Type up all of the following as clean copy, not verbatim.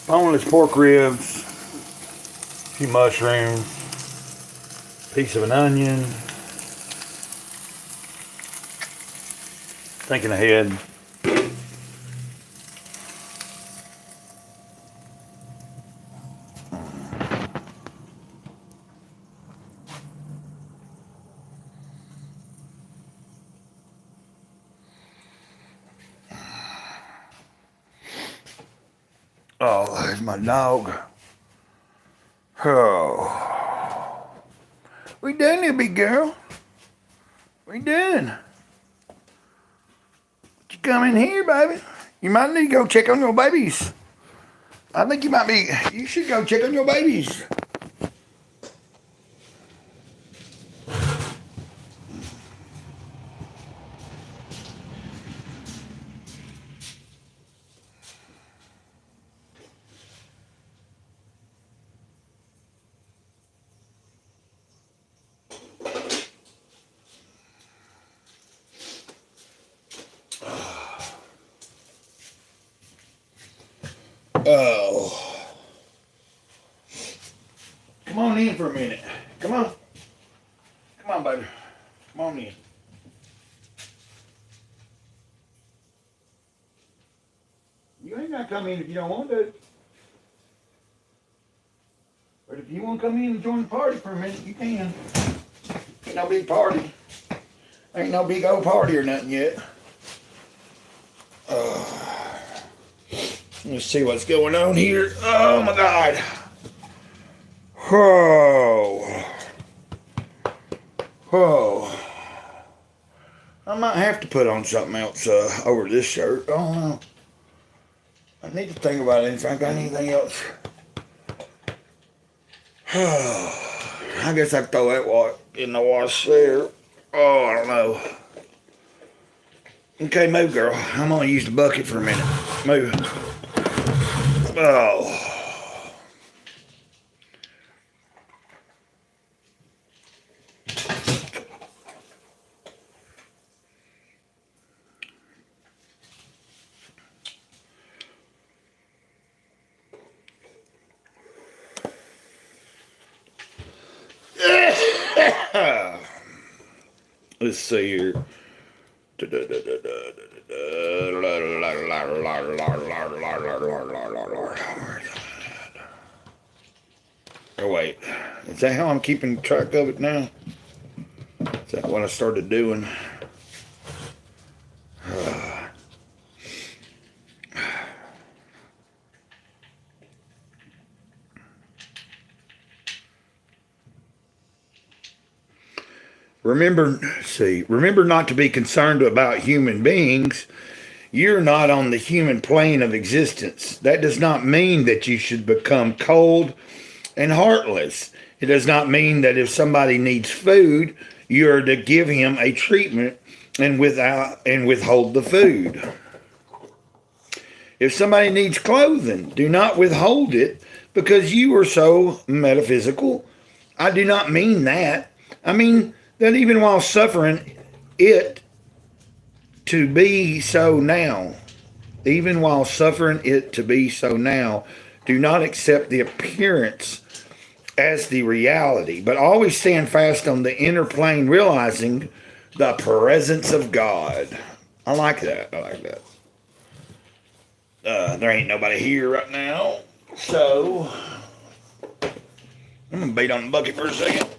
boneless pork ribs, a few mushrooms, piece of an onion. Thinking ahead. Oh, there's my dog. Oh. We done, little big girl? We done? You come in here, baby. You might need to go check on your babies. I think you should go check on your babies. Oh. Come on in for a minute. Come on. Come on, baby. Come on in. You ain't gotta come in if you don't want to. But if you want to come in and join the party for a minute, you can. Ain't no big party. Ain't no big old party or nothing yet. Let's see what's going on here. Oh my God. Oh. Oh. I might have to put on something else over this shirt. I don't know. I need to think about it if I got anything else. I guess I throw that in the wash there. Oh, I don't know. Okay, move, girl. I'm gonna use the bucket for a minute. Move. Oh. Let's see here. Oh wait, is that how I'm keeping track of it now? Is that what I started doing? Remember not to be concerned about human beings. You're not on the human plane of existence. That does not mean that you should become cold and heartless. It does not mean that if somebody needs food, you're to give him a treatment and withhold the food. If somebody needs clothing, do not withhold it because you are so metaphysical. I do not mean that. I mean that even while suffering it to be so now, even while suffering it to be so now, do not accept the appearance as the reality, but always stand fast on the inner plane, realizing the presence of God. I like that. There ain't nobody here right now, so I'm gonna beat on the bucket for a second.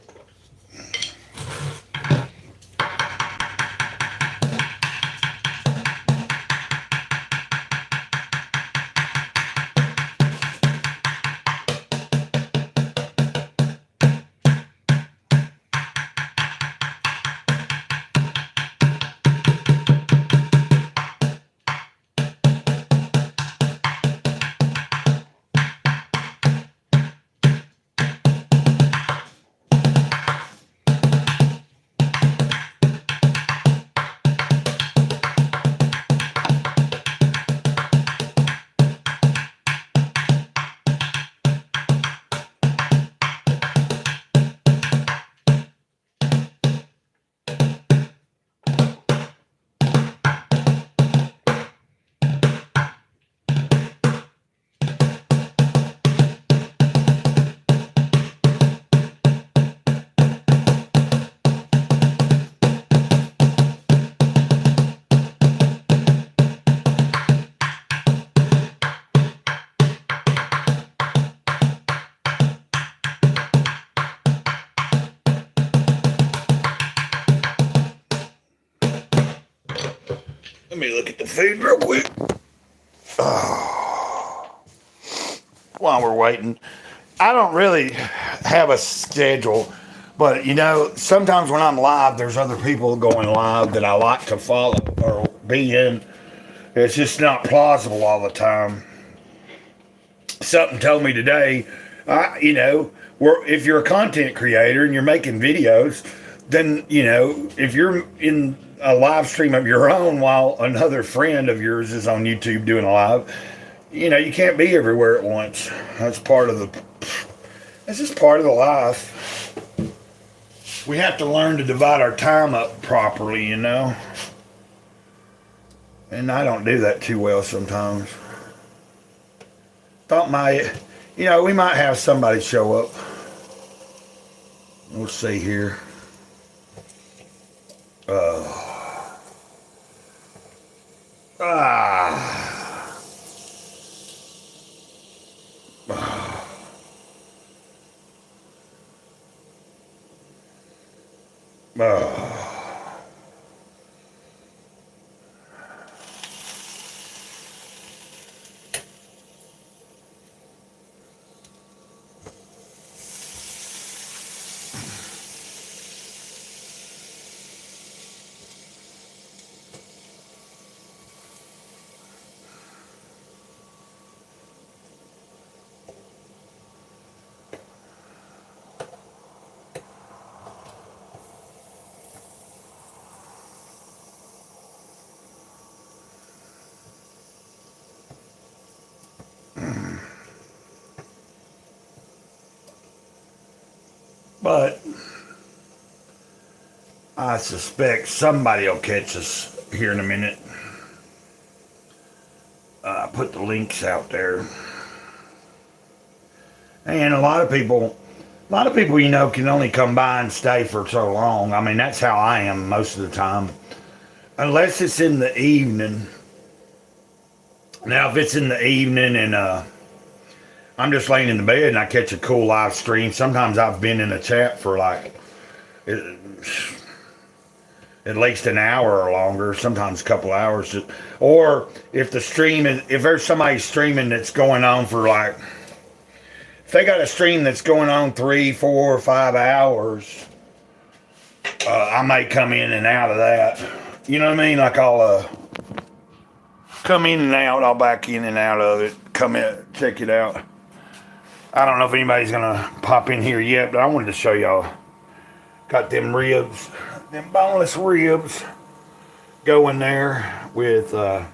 get the food real quick. While we're waiting. I don't really have a schedule, but sometimes when I'm live, there's other people going live that I like to follow or be in. It's just not plausible all the time. Something told me today, if you're a content creator and you're making videos, then, if you're in a live stream of your own while another friend of yours is on YouTube doing a live, you can't be everywhere at once. That's just part of the life. We have to learn to divide our time up properly, And I don't do that too well sometimes. Thought we might have somebody show up. We'll see here. But I suspect somebody will catch us here in a minute. Put the links out there. And a lot of people, can only come by and stay for so long. I mean, that's how I am most of the time. Unless it's in the evening. Now, if it's in the evening and I'm just laying in the bed and I catch a cool live stream, sometimes I've been in a chat for like at least an hour or longer, sometimes a couple hours. Or if there's somebody streaming that's going on for like, if they got a stream that's going on 3, 4, 5 hours, I may come in and out of that. You know what I mean? Like I'll come in and out, I'll back in and out of it, come in, check it out. I don't know if anybody's gonna pop in here yet, but I wanted to show y'all. Got them ribs, them boneless ribs going there with, just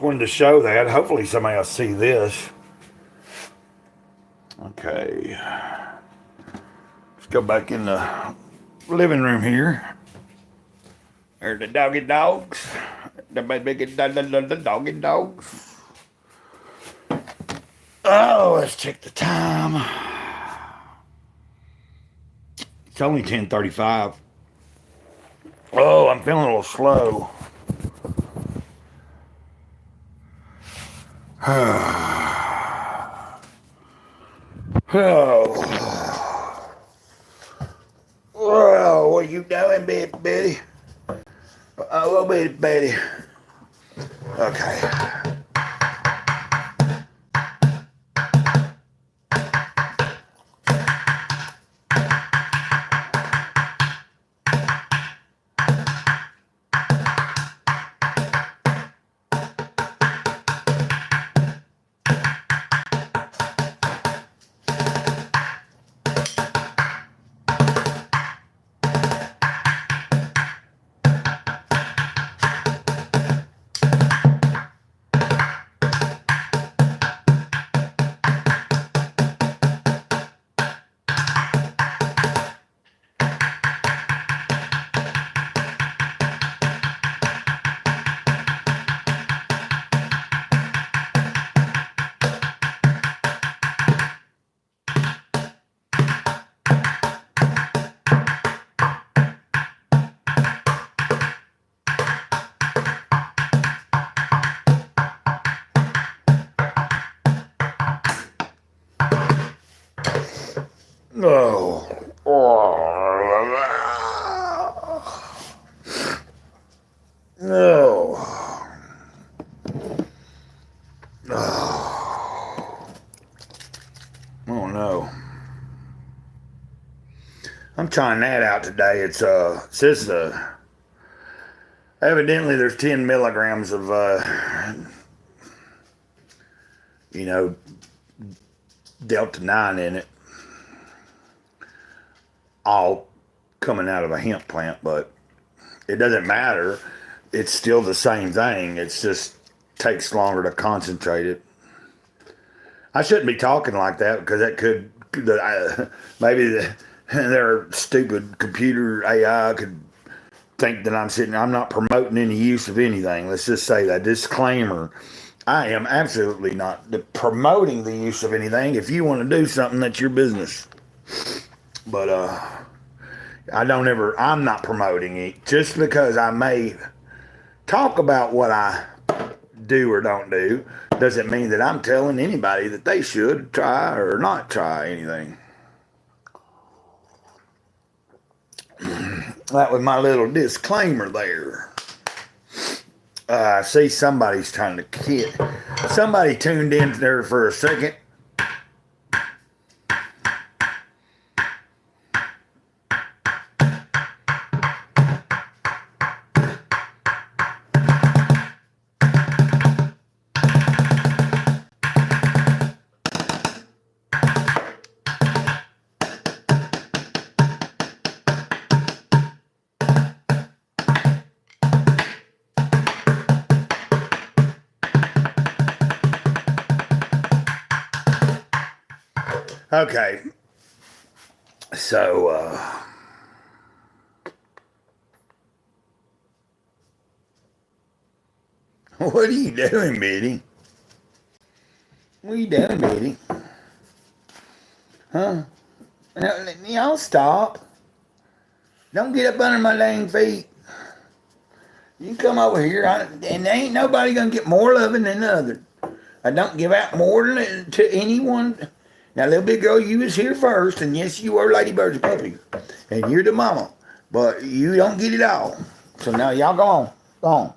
wanted to show that. Hopefully somebody will see this. Okay. Let's go back in the living room here. There's the doggy dogs. The doggy dogs. Oh, let's check the time. It's only 10:35. Oh, I'm feeling a little slow. Oh. Well, what you doing, Betty? A little bit, Betty. Okay. trying that out today. It says evidently there's 10 milligrams of you know, Delta 9 in it, all coming out of a hemp plant, but it doesn't matter. It's still the same thing. It's just takes longer to concentrate it. I shouldn't be talking like that because that could maybe their stupid computer AI could think that I'm not promoting any use of anything. Let's just say that disclaimer. I am absolutely not promoting the use of anything. If you want to do something, that's your business. But I'm not promoting it. Just because I may talk about what I do or don't do doesn't mean that I'm telling anybody that they should try or not try anything. That was my little disclaimer there. I see somebody's trying to kid. Somebody tuned in there for a second. Okay, so what are you doing, Biddy? What are you doing, Biddy? Huh? Y'all stop. Don't get up under my dang feet. You come over here, and there ain't nobody gonna get more loving than the other. I don't give out more to anyone. Now, little big girl, you was here first, and yes, you were Lady Bird's puppy, and you're the mama, but you don't get it all. So now y'all go on. Go on.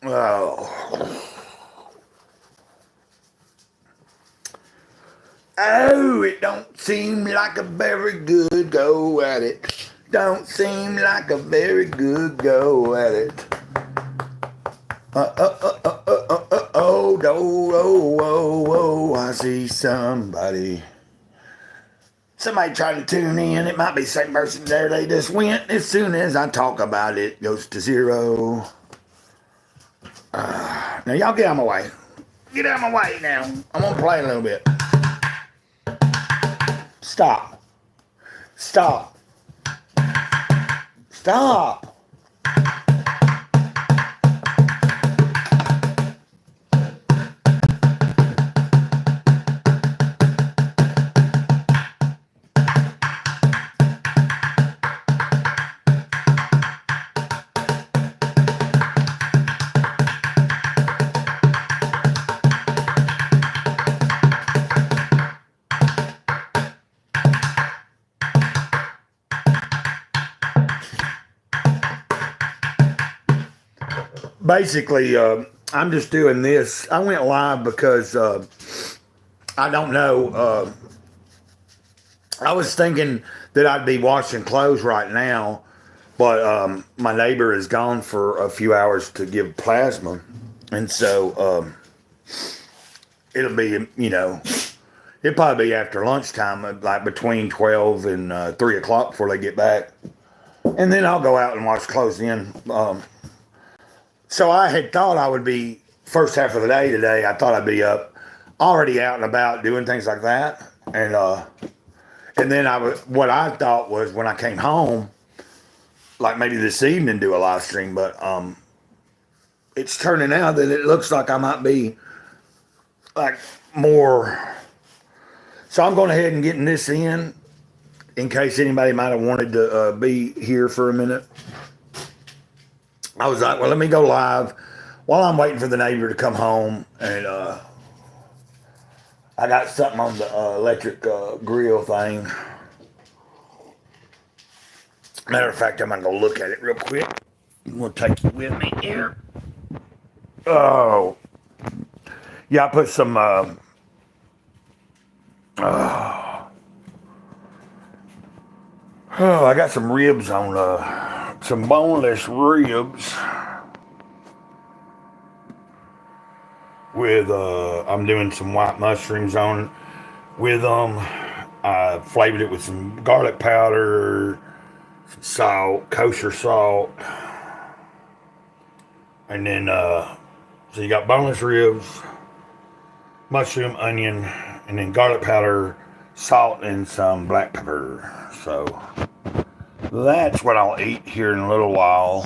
Oh. Oh, it don't seem like a very good go at it. Don't seem like a very good go at it. Oh, I see somebody trying to tune in. It might be the same person there. They just went. As soon as I talk about it, it goes to zero. Now, y'all get out of my way. Get out of my way now. I'm going to play a little bit. Stop. Stop. Stop. Basically, I'm just doing this. I went live because I don't know. I was thinking that I'd be washing clothes right now, but my neighbor is gone for a few hours to give plasma. And so it'll be, it'll probably be after lunchtime, like between 12 and 3 o'clock before they get back. And then I'll go out and wash clothes in. So I had thought I would be, first half of the day today, I thought I'd be up, already out and about doing things like that. And then what I thought was when I came home, like maybe this evening do a live stream, but it's turning out that it looks like I might be like more. So I'm going ahead and getting this in case anybody might have wanted to be here for a minute. I was like, well, let me go live while I'm waiting for the neighbor to come home. And I got something on the electric grill thing. Matter of fact, I'm going to go look at it real quick. I'm going to take you with me here. Oh. Yeah, I put some Oh, I got some ribs on, some boneless ribs with, I'm doing some white mushrooms on it with them. I flavored it with some garlic powder, some salt, kosher salt, and then, so you got boneless ribs, mushroom, onion, and then garlic powder, salt, and some black pepper. So that's what I'll eat here in a little while.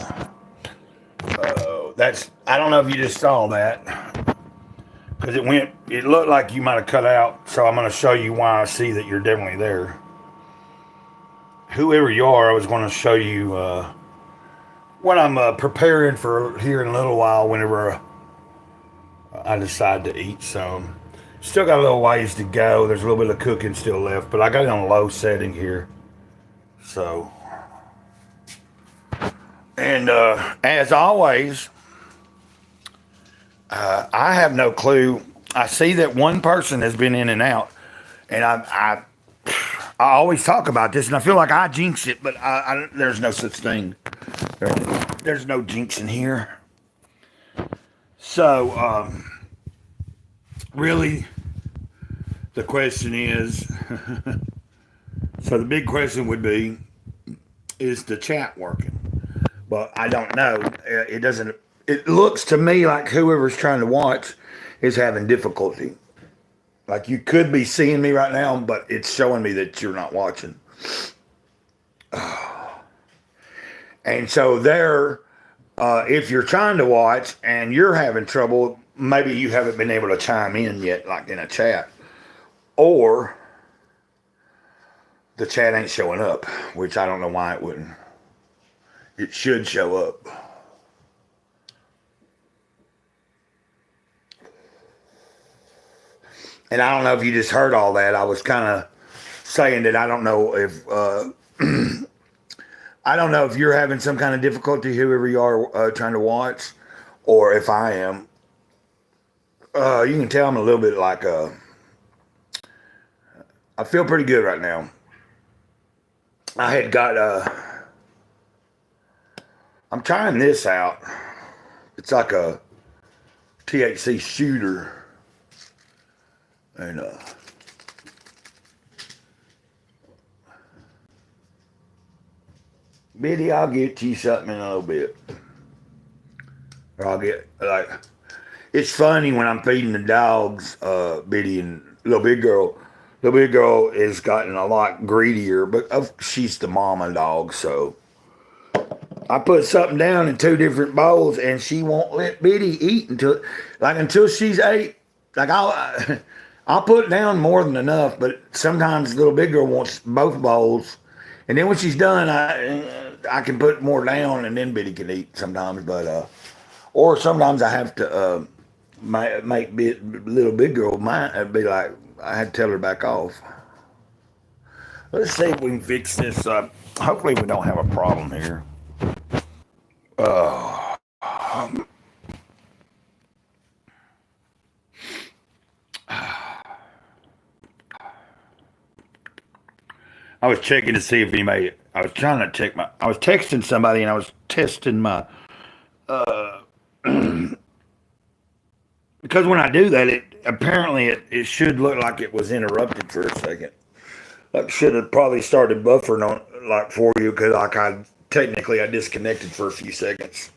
I don't know if you just saw that, because it looked like you might have cut out, so I'm going to show you why I see that you're definitely there. Whoever you are, I was going to show you what I'm preparing for here in a little while whenever I decide to eat some. Still got a little ways to go. There's a little bit of cooking still left, but I got it on low setting here. So, and as always, I have no clue. I see that one person has been in and out, and I always talk about this, and I feel like I jinx it, but there's no such thing. There's no jinx in here. So, really, the question is, so the big question would be, is the chat working? But I don't know. It looks to me like whoever's trying to watch is having difficulty. Like you could be seeing me right now, but it's showing me that you're not watching. And so if you're trying to watch and you're having trouble, maybe you haven't been able to chime in yet, like in a chat. Or the chat ain't showing up, which I don't know why it wouldn't. It should show up. And I don't know if you just heard all that. I was kind of saying that I don't know if I don't know if you're having some kind of difficulty, whoever you are trying to watch, or if I am. You can tell I'm a little bit like I feel pretty good right now. I had got I'm trying this out. It's like a THC shooter. And Biddy, I'll get you something in a little bit. Or I'll get, like, it's funny when I'm feeding the dogs, Biddy and little big girl. Little big girl has gotten a lot greedier, but she's the mama dog, so I put something down in 2 different bowls, and she won't let Biddy eat until she's ate. Like I'll put down more than enough, but sometimes little big girl wants both bowls, and then when she's done, I can put more down, and then Biddy can eat sometimes. But or sometimes I have to make little big girl be like, I had to tell her back off. Let's see if we can fix this up. Hopefully we don't have a problem here. I was checking to see if anybody. I was trying to check I was texting somebody, and I was testing my. Because when I do that, it should look like it was interrupted for a second. Like should have probably started buffering on like for you, because like I disconnected for a few seconds.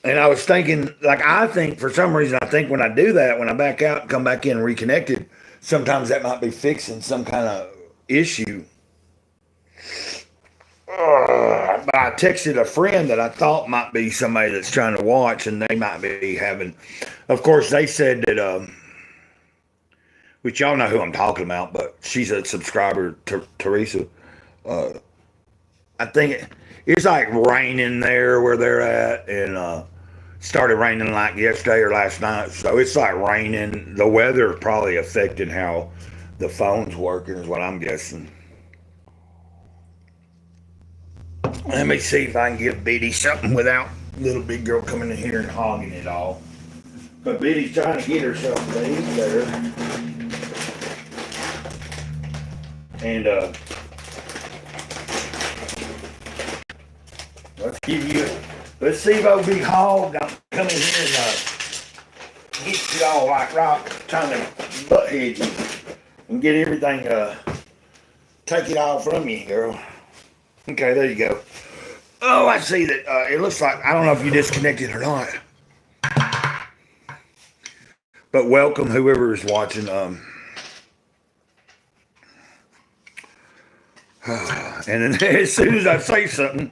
And I was thinking, like I think for some reason when I do that, when I back out and come back in and reconnected, sometimes that might be fixing some kind of issue. But I texted a friend that I thought might be somebody that's trying to watch, and they might be having. Of course, they said that, which y'all know who I'm talking about, but she's a subscriber, Teresa. I think it's like raining there where they're at, and started raining like yesterday or last night. So it's like raining. The weather probably affecting how the phone's working, is what I'm guessing. Let me see if I can give Biddy something without little big girl coming in here and hogging it all. But Biddy's trying to get her something to eat there. And Let's see if old big hog. I'm coming here and get you all like rock, trying to butt head you and get everything, take it all from you, girl. Okay, there you go. Oh, I see that. It looks like, I don't know if you disconnected or not. But welcome, whoever is watching. And then as soon as I say something,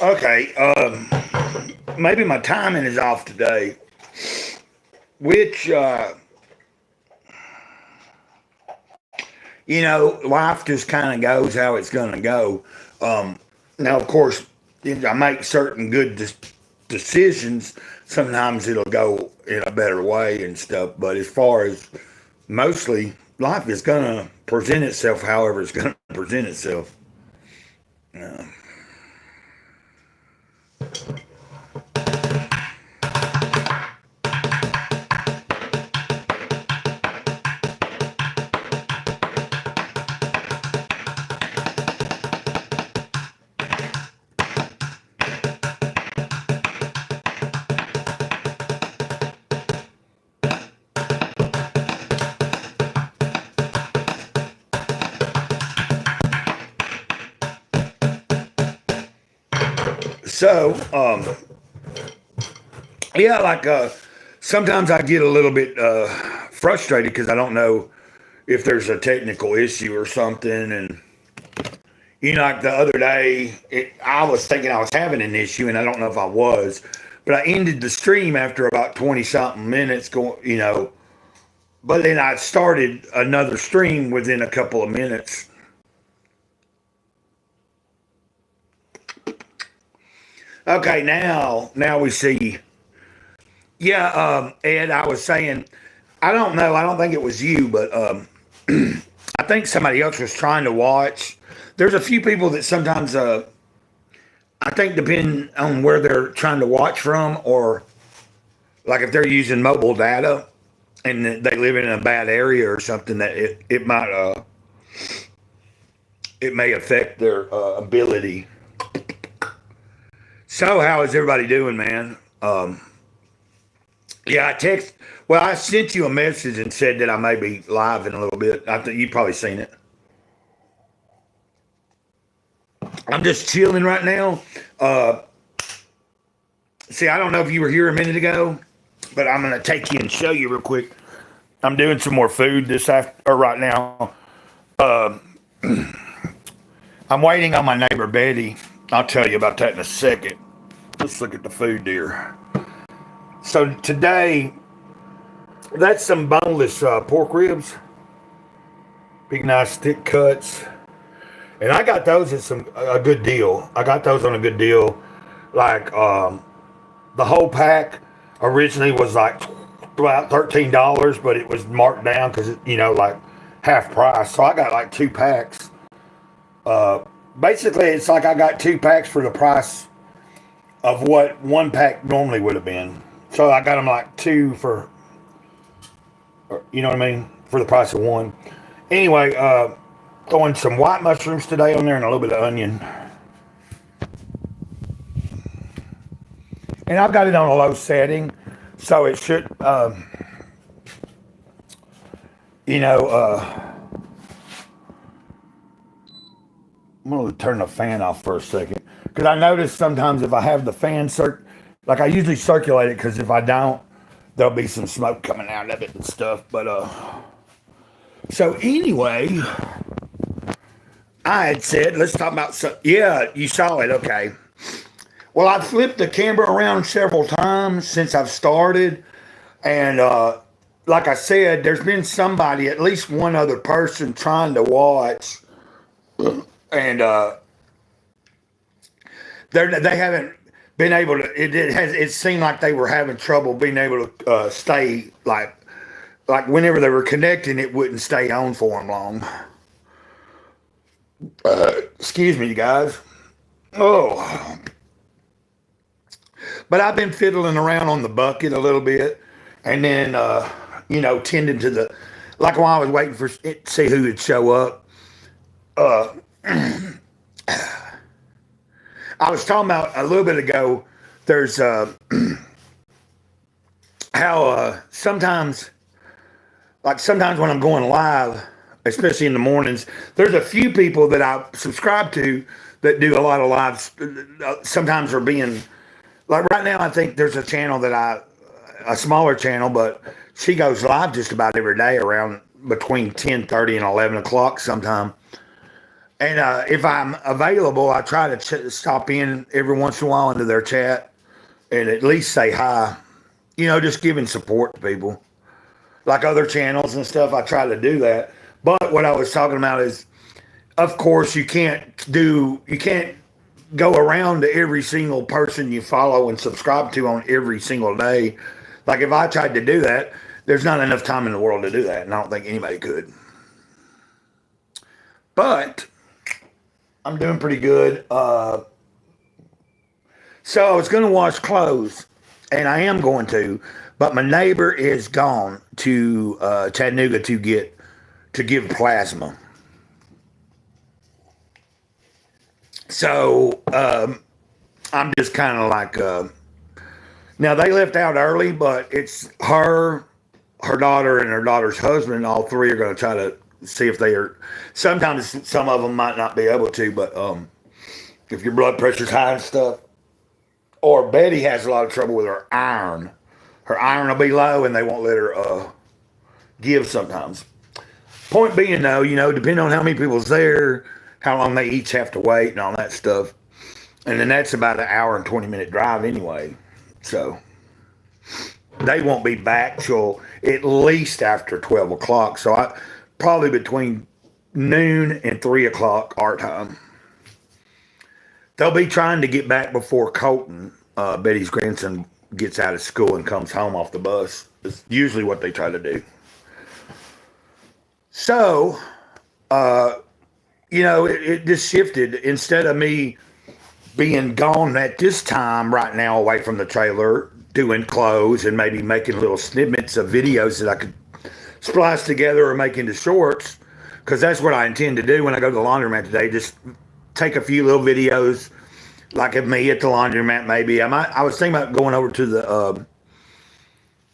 okay, maybe my timing is off today, which, life just kind of goes how it's going to go. Now, of course, if I make certain good decisions, sometimes it'll go in a better way and stuff. But as far as mostly, life is going to present itself however it's going to present itself. So, yeah, like sometimes I get a little bit frustrated because I don't know if there's a technical issue or something. And, like the other day, I was thinking I was having an issue, and I don't know if I was. But I ended the stream after about 20-something minutes going, but then I started another stream within a couple of minutes. Okay, now we see. Yeah, Ed, I was saying, I don't know. I don't think it was you, but I think somebody else was trying to watch. There's a few people that sometimes, I think, depending on where they're trying to watch from, or like if they're using mobile data and they live in a bad area or something, that it might, it may affect their ability. So, how is everybody doing, man? Yeah, I sent you a message and said that I may be live in a little bit. I think you've probably seen it. I'm just chilling right now. See, I don't know if you were here a minute ago, but I'm going to take you and show you real quick. I'm doing some more food right now. I'm waiting on my neighbor, Betty. I'll tell you about that in a second. Let's look at the food here. So today, that's some boneless pork ribs. Big, nice, thick cuts. And I got those at a good deal. I got those on a good deal. Like, the whole pack originally was like about $13, but it was marked down because, like half price. So I got like 2 packs. Basically, it's like I got 2 packs for the price of what 1 pack normally would have been. So I got them like 2 for, you know what I mean, for the price of 1. Anyway, throwing some white mushrooms today on there and a little bit of onion. And I've got it on a low setting, so it should, I'm going to turn the fan off for a second. Because I notice sometimes if I have the fan, like I usually circulate it, because if I don't, there'll be some smoke coming out of it and stuff. But, so anyway, I had said, let's talk about, yeah, you saw it, okay. Well, I've flipped the camera around several times since I've started. And, like I said, there's been somebody, at least one other person trying to watch. And they haven't been able to. It seemed like they were having trouble being able to stay like whenever they were connecting, it wouldn't stay on for them long. Excuse me, you guys. Oh, but I've been fiddling around on the bucket a little bit, and then tending to the like while I was waiting for it to see who would show up. Uh, I was talking about a little bit ago. There's how sometimes when I'm going live, especially in the mornings, there's a few people that I subscribe to that do a lot of lives. Sometimes are being like right now. I think there's a channel a smaller channel, but she goes live just about every day around between 10:30 and 11 o'clock sometime. And if I'm available, I try to stop in every once in a while into their chat and at least say hi. Just giving support to people. Like other channels and stuff, I try to do that. But what I was talking about is, of course, you can't go around to every single person you follow and subscribe to on every single day. Like if I tried to do that, there's not enough time in the world to do that, and I don't think anybody could. But I'm doing pretty good. So I was going to wash clothes, and I am going to, but my neighbor is gone to Chattanooga to give plasma. So I'm just kind of like, now they left out early, but it's her daughter, and her daughter's husband. All three are going to try to see if they are. Sometimes some of them might not be able to, but if your blood pressure's high and stuff, or Betty has a lot of trouble with her iron will be low, and they won't let her give sometimes. Point being, though, depending on how many people's there, how long they each have to wait, and all that stuff, and then that's about an hour and 20-minute drive anyway. So they won't be back till at least after 12 o'clock. So probably between noon and 3 o'clock our time. They'll be trying to get back before Colton, Betty's grandson, gets out of school and comes home off the bus. It's usually what they try to do. So, it just shifted. Instead of me being gone at this time right now away from the trailer, doing clothes and maybe making little snippets of videos that I could splice together or make into shorts, because that's what I intend to do when I go to the laundromat today. Just take a few little videos, like of me at the laundromat. Maybe I was thinking about going over to the.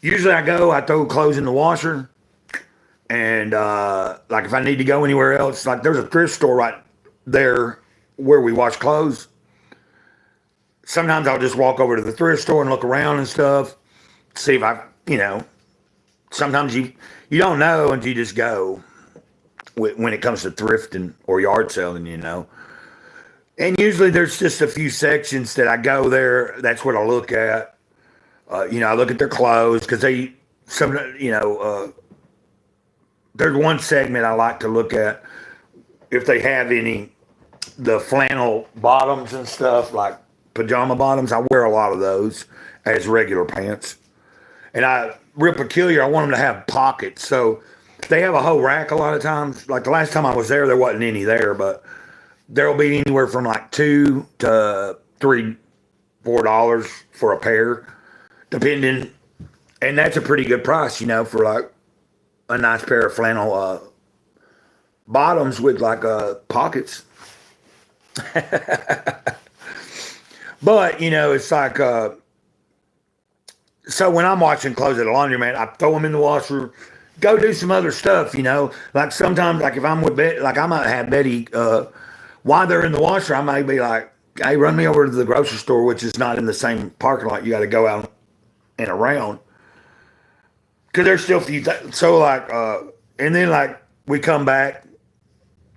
Usually I throw clothes in the washer, and like if I need to go anywhere else, like there's a thrift store right there where we wash clothes. Sometimes I'll just walk over to the thrift store and look around and stuff, see if sometimes you don't know until you just go when it comes to thrifting or yard selling, And usually there's just a few sections that I go there. That's what I look at. I look at their clothes because there's one segment I like to look at if they have the flannel bottoms and stuff, like pajama bottoms. I wear a lot of those as regular pants. And real peculiar, I want them to have pockets. So they have a whole rack a lot of times. Like the last time I was there wasn't any there, but there'll be anywhere from like $2 to $3, $4 for a pair, depending. And that's a pretty good price, for like a nice pair of flannel bottoms with like pockets. But, it's like, so when I'm washing clothes at a laundromat, I throw them in the washer, go do some other stuff, Like sometimes, like if I'm with Betty, like I might have Betty, while they're in the washer, I may be like, hey, run me over to the grocery store, which is not in the same parking lot. You got to go out and around. Because there's still a few things. So like, and then like we come back,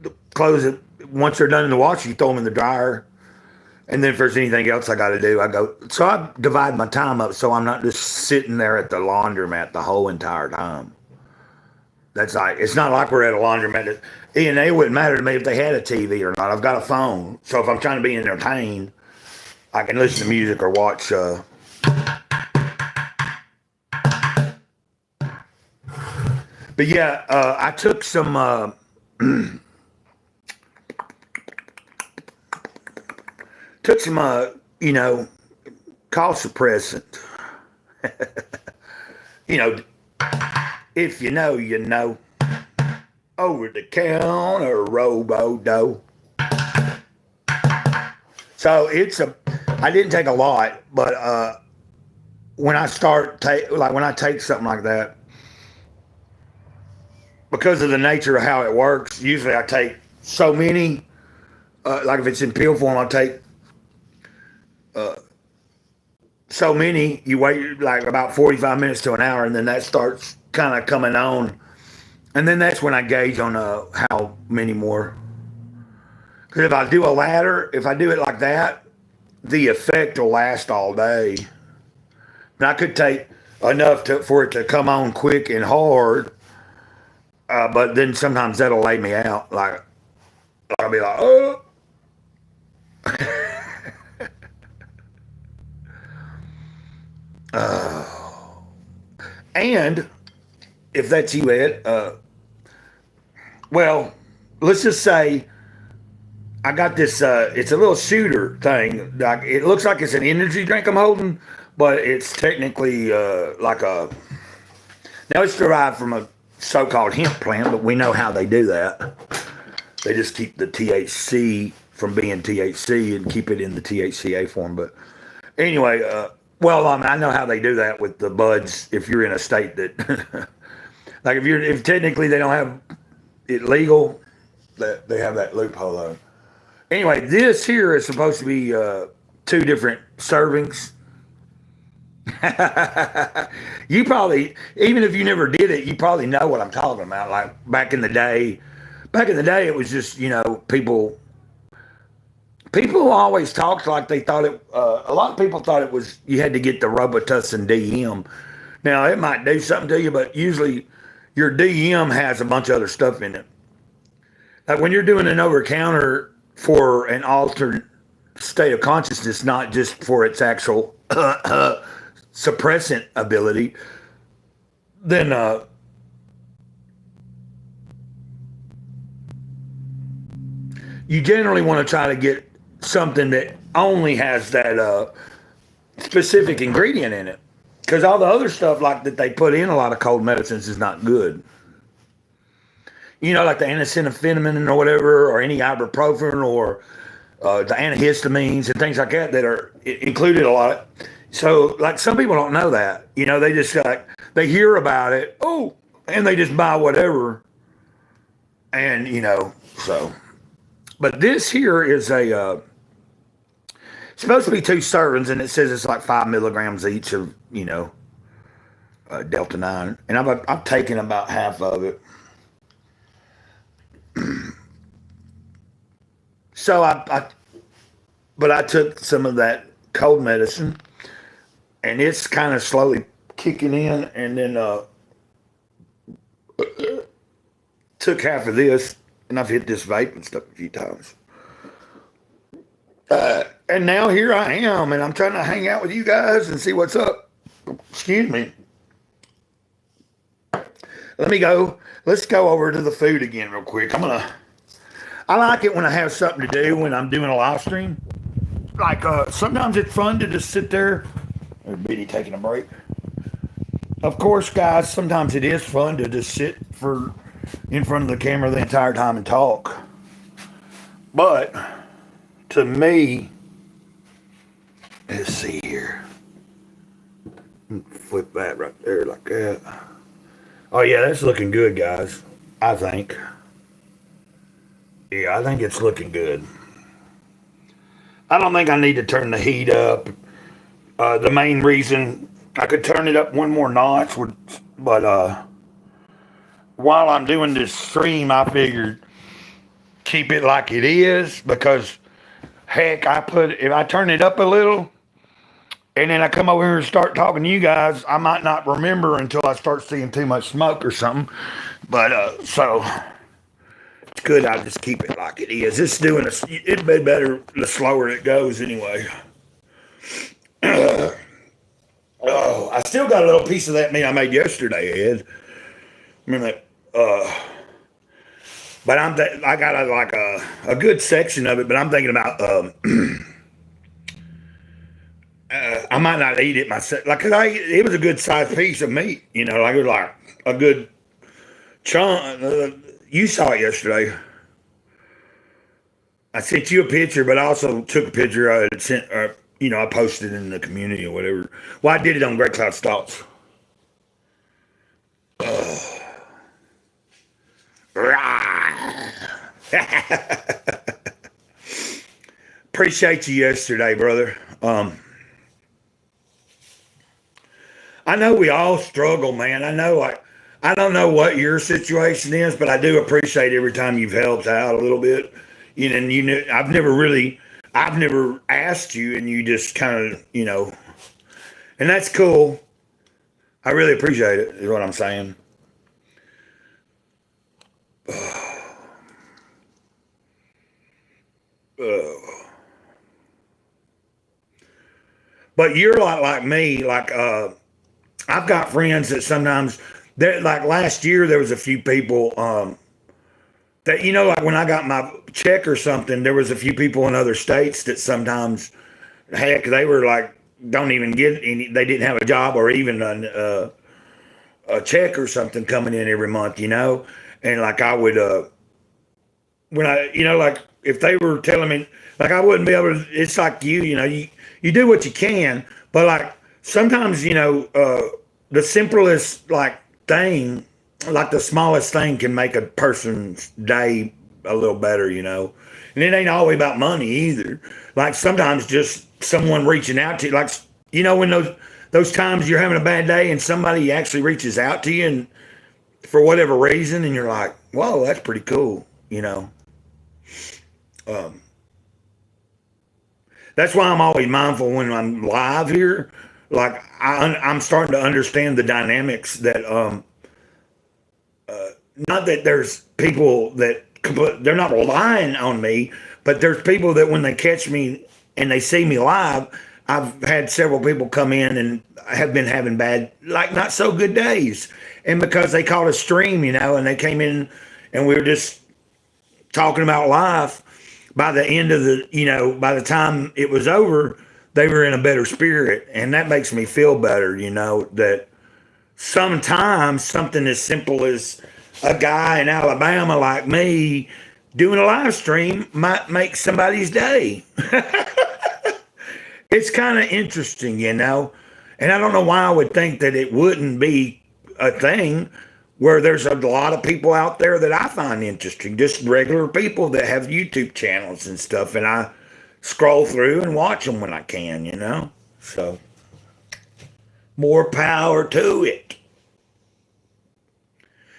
the clothes, once they're done in the washer, you throw them in the dryer. And then if there's anything else I got to do, I go. So I divide my time up so I'm not just sitting there at the laundromat the whole entire time. That's like, it's not like we're at a laundromat. And it wouldn't matter to me if they had a TV or not. I've got a phone. So if I'm trying to be entertained, I can listen to music or watch. But yeah, I took some you know, cough suppressant. You know, if you know, you know. Over the counter robo-dough. So I didn't take a lot, but when I when I take something like that, because of the nature of how it works, usually I take so many, like if it's in pill form, I'll take so many, you wait like about 45 minutes to an hour, and then that starts kind of coming on. And then that's when I gauge on how many more. Because if I do a ladder, if I do it like that, the effect will last all day. And I could take enough for it to come on quick and hard, but then sometimes that'll lay me out. Like I'll be like, oh. And if that's you, Ed, well, let's just say I got this, it's a little shooter thing. Like, it looks like it's an energy drink I'm holding, but it's technically now it's derived from a so-called hemp plant, but we know how they do that. They just keep the THC from being THC and keep it in the THCA form. But anyway, well, I know how they do that with the buds. If you're in a state that, like, if technically they don't have it legal, that they have that loophole though. Anyway, this here is supposed to be 2 different servings. You probably, even if you never did it, you probably know what I'm talking about. Like back in the day, it was just, you know, people always talked like they thought it. A lot of people thought it was you had to get the Robitussin DM. Now it might do something to you, but usually your DM has a bunch of other stuff in it. Like when you're doing an over-counter for an altered state of consciousness, not just for its actual suppressant ability, then you generally want to try to get something that only has that specific ingredient in it, because all the other stuff like that they put in a lot of cold medicines is not good. You know, like the antihistamine or whatever, or any ibuprofen, or the antihistamines and things like that that are included a lot. So, like, some people don't know that. You know, they just like, they hear about it, oh, and they just buy whatever. And, you know, so. But this here is it's supposed to be 2 servings, and it says it's like 5 milligrams each of, you know, Delta 9. And I've taken about half of it. So I took some of that cold medicine, and it's kind of slowly kicking in, and then took half of this, and I've hit this vape and stuff a few times. And now here I am, and I'm trying to hang out with you guys and see what's up. Excuse me. Let's go over to the food again real quick. I like it when I have something to do when I'm doing a live stream. Like, sometimes it's fun to just sit there. There's Biddy taking a break. Of course, guys, sometimes it is fun to just sit in front of the camera the entire time and talk. But, to me, let's see here. Flip that right there like that. Oh, yeah, that's looking good, guys. I think. Yeah, I think it's looking good. I don't think I need to turn the heat up. The main reason I could turn it up one more notch, but while I'm doing this stream, I figured keep it like it is, because heck, if I turn it up a little, And then I come over here and start talking to you guys. I might not remember until I start seeing too much smoke or something. But so it's good. I just keep it like it is. It's doing it'd be better the slower it goes anyway. Oh, I still got a little piece of that meat I made yesterday, Ed. Remember that? But I got a good section of it. But I'm thinking about I might not eat it myself. Like, 'cause it was a good sized piece of meat. You know, like it was like a good chunk. You saw it yesterday. I sent you a picture, but I also took a picture. I sent, I posted it in the community or whatever. Well, I did it on Great Cloud Stalks. Appreciate you yesterday, brother. I know we all struggle, man. I know, I don't know what your situation is, but I do appreciate every time you've helped out a little bit. You know, and I've never asked you, and you just kind of, and that's cool. I really appreciate it, is what I'm saying. But you're a lot like me. Like, I've got friends that sometimes, like last year, there was a few people that, like when I got my check or something, there was a few people in other states that sometimes, heck, they were like, don't even get any, they didn't have a job or even a check or something coming in every month, and like I would, when I, like if they were telling me, like I wouldn't be able to, it's like you do what you can, but like sometimes, the simplest like thing, like the smallest thing can make a person's day a little better, and it ain't always about money either. Like sometimes just someone reaching out to you, like, when those times you're having a bad day and somebody actually reaches out to you and for whatever reason, and you're like, whoa, that's pretty cool, that's why I'm always mindful when I'm live here. Like I'm starting to understand the dynamics that not that there's people that they're not relying on me, but there's people that when they catch me and they see me live, I've had several people come in and have been having bad, like not so good days, and because they caught a stream, and they came in and we were just talking about life. By the end of by the time it was over, they were in a better spirit. And that makes me feel better, that sometimes something as simple as a guy in Alabama like me doing a live stream might make somebody's day. It's kind of interesting, and I don't know why I would think that it wouldn't be a thing where there's a lot of people out there that I find interesting, just regular people that have YouTube channels and stuff, and I scroll through and watch them when I can, so more power to it.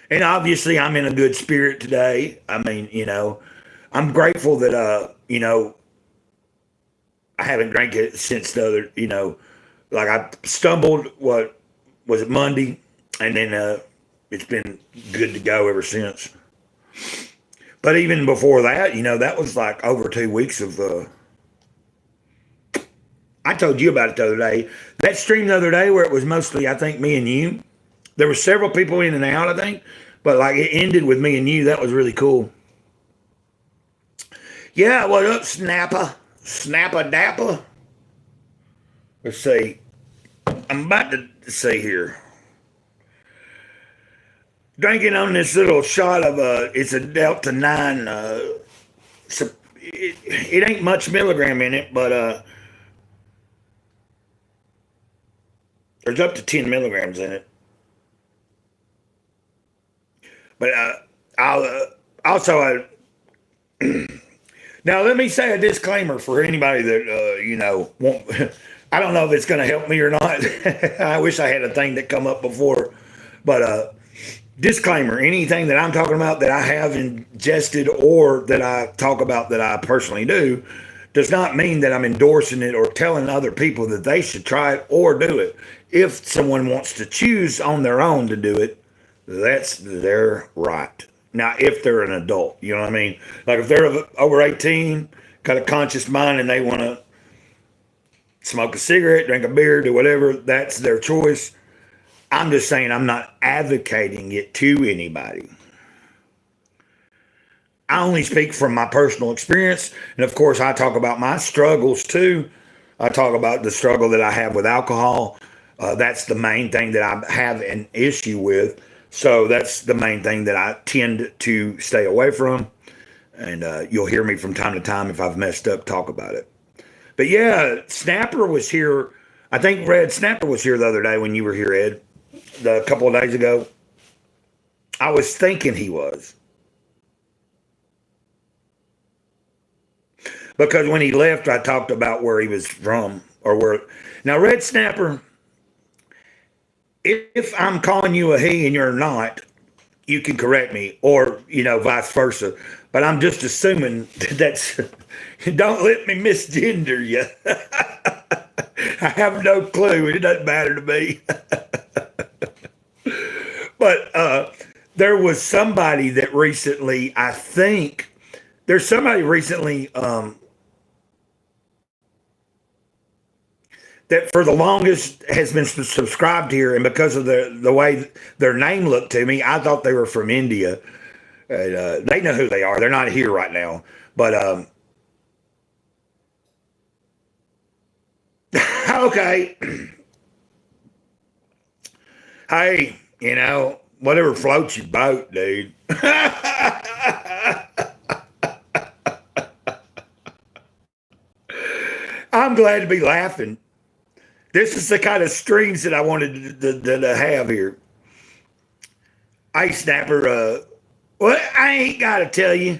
And obviously I'm in a good spirit today. I mean, I'm grateful that, I haven't drank it since the other, like I stumbled, what was it, Monday? And then, it's been good to go ever since. But even before that, that was like over 2 weeks of, I told you about it the other day. That stream the other day where it was mostly, I think, me and you. There were several people in and out, I think. But like it ended with me and you. That was really cool. Yeah, what up, Snappa? Snappa Dappa? Let's see. I'm about to see here. Drinking on this little shot of it's a Delta 9. It ain't much milligram in it, but there's up to 10 milligrams in it. But I'll also now let me say a disclaimer for anybody that won't. I don't know if it's going to help me or not. I wish I had a thing that come up before, but disclaimer: anything that I'm talking about that I have ingested or that I talk about that I personally do does not mean that I'm endorsing it or telling other people that they should try it or do it. If someone wants to choose on their own to do it, that's their right. Now, if they're an adult, you know what I mean? Like if they're over 18, got a conscious mind, and they want to smoke a cigarette, drink a beer, do whatever, that's their choice. I'm just saying I'm not advocating it to anybody. I only speak from my personal experience. And of course, I talk about my struggles too. I talk about the struggle that I have with alcohol. That's the main thing that I have an issue with. So that's the main thing that I tend to stay away from. And you'll hear me from time to time if I've messed up, talk about it. But yeah, Snapper was here. I think Red Snapper was here the other day when you were here, Ed, a couple of days ago. I was thinking he was. Because when he left, I talked about where he was from or where. Now, Red Snapper, if I'm calling you a he and you're not, you can correct me, or, vice versa. But I'm just assuming that's, don't let me misgender you. I have no clue. It doesn't matter to me. But there was somebody that recently, I think, there's somebody recently that for the longest has been subscribed here, and because of the way their name looked to me, I thought they were from India. They know who they are. They're not here right now, but okay. Hey, whatever floats your boat, dude. I'm glad to be laughing. This is the kind of streams that I wanted to have here. Hey, Snapper, well, I ain't got to tell you.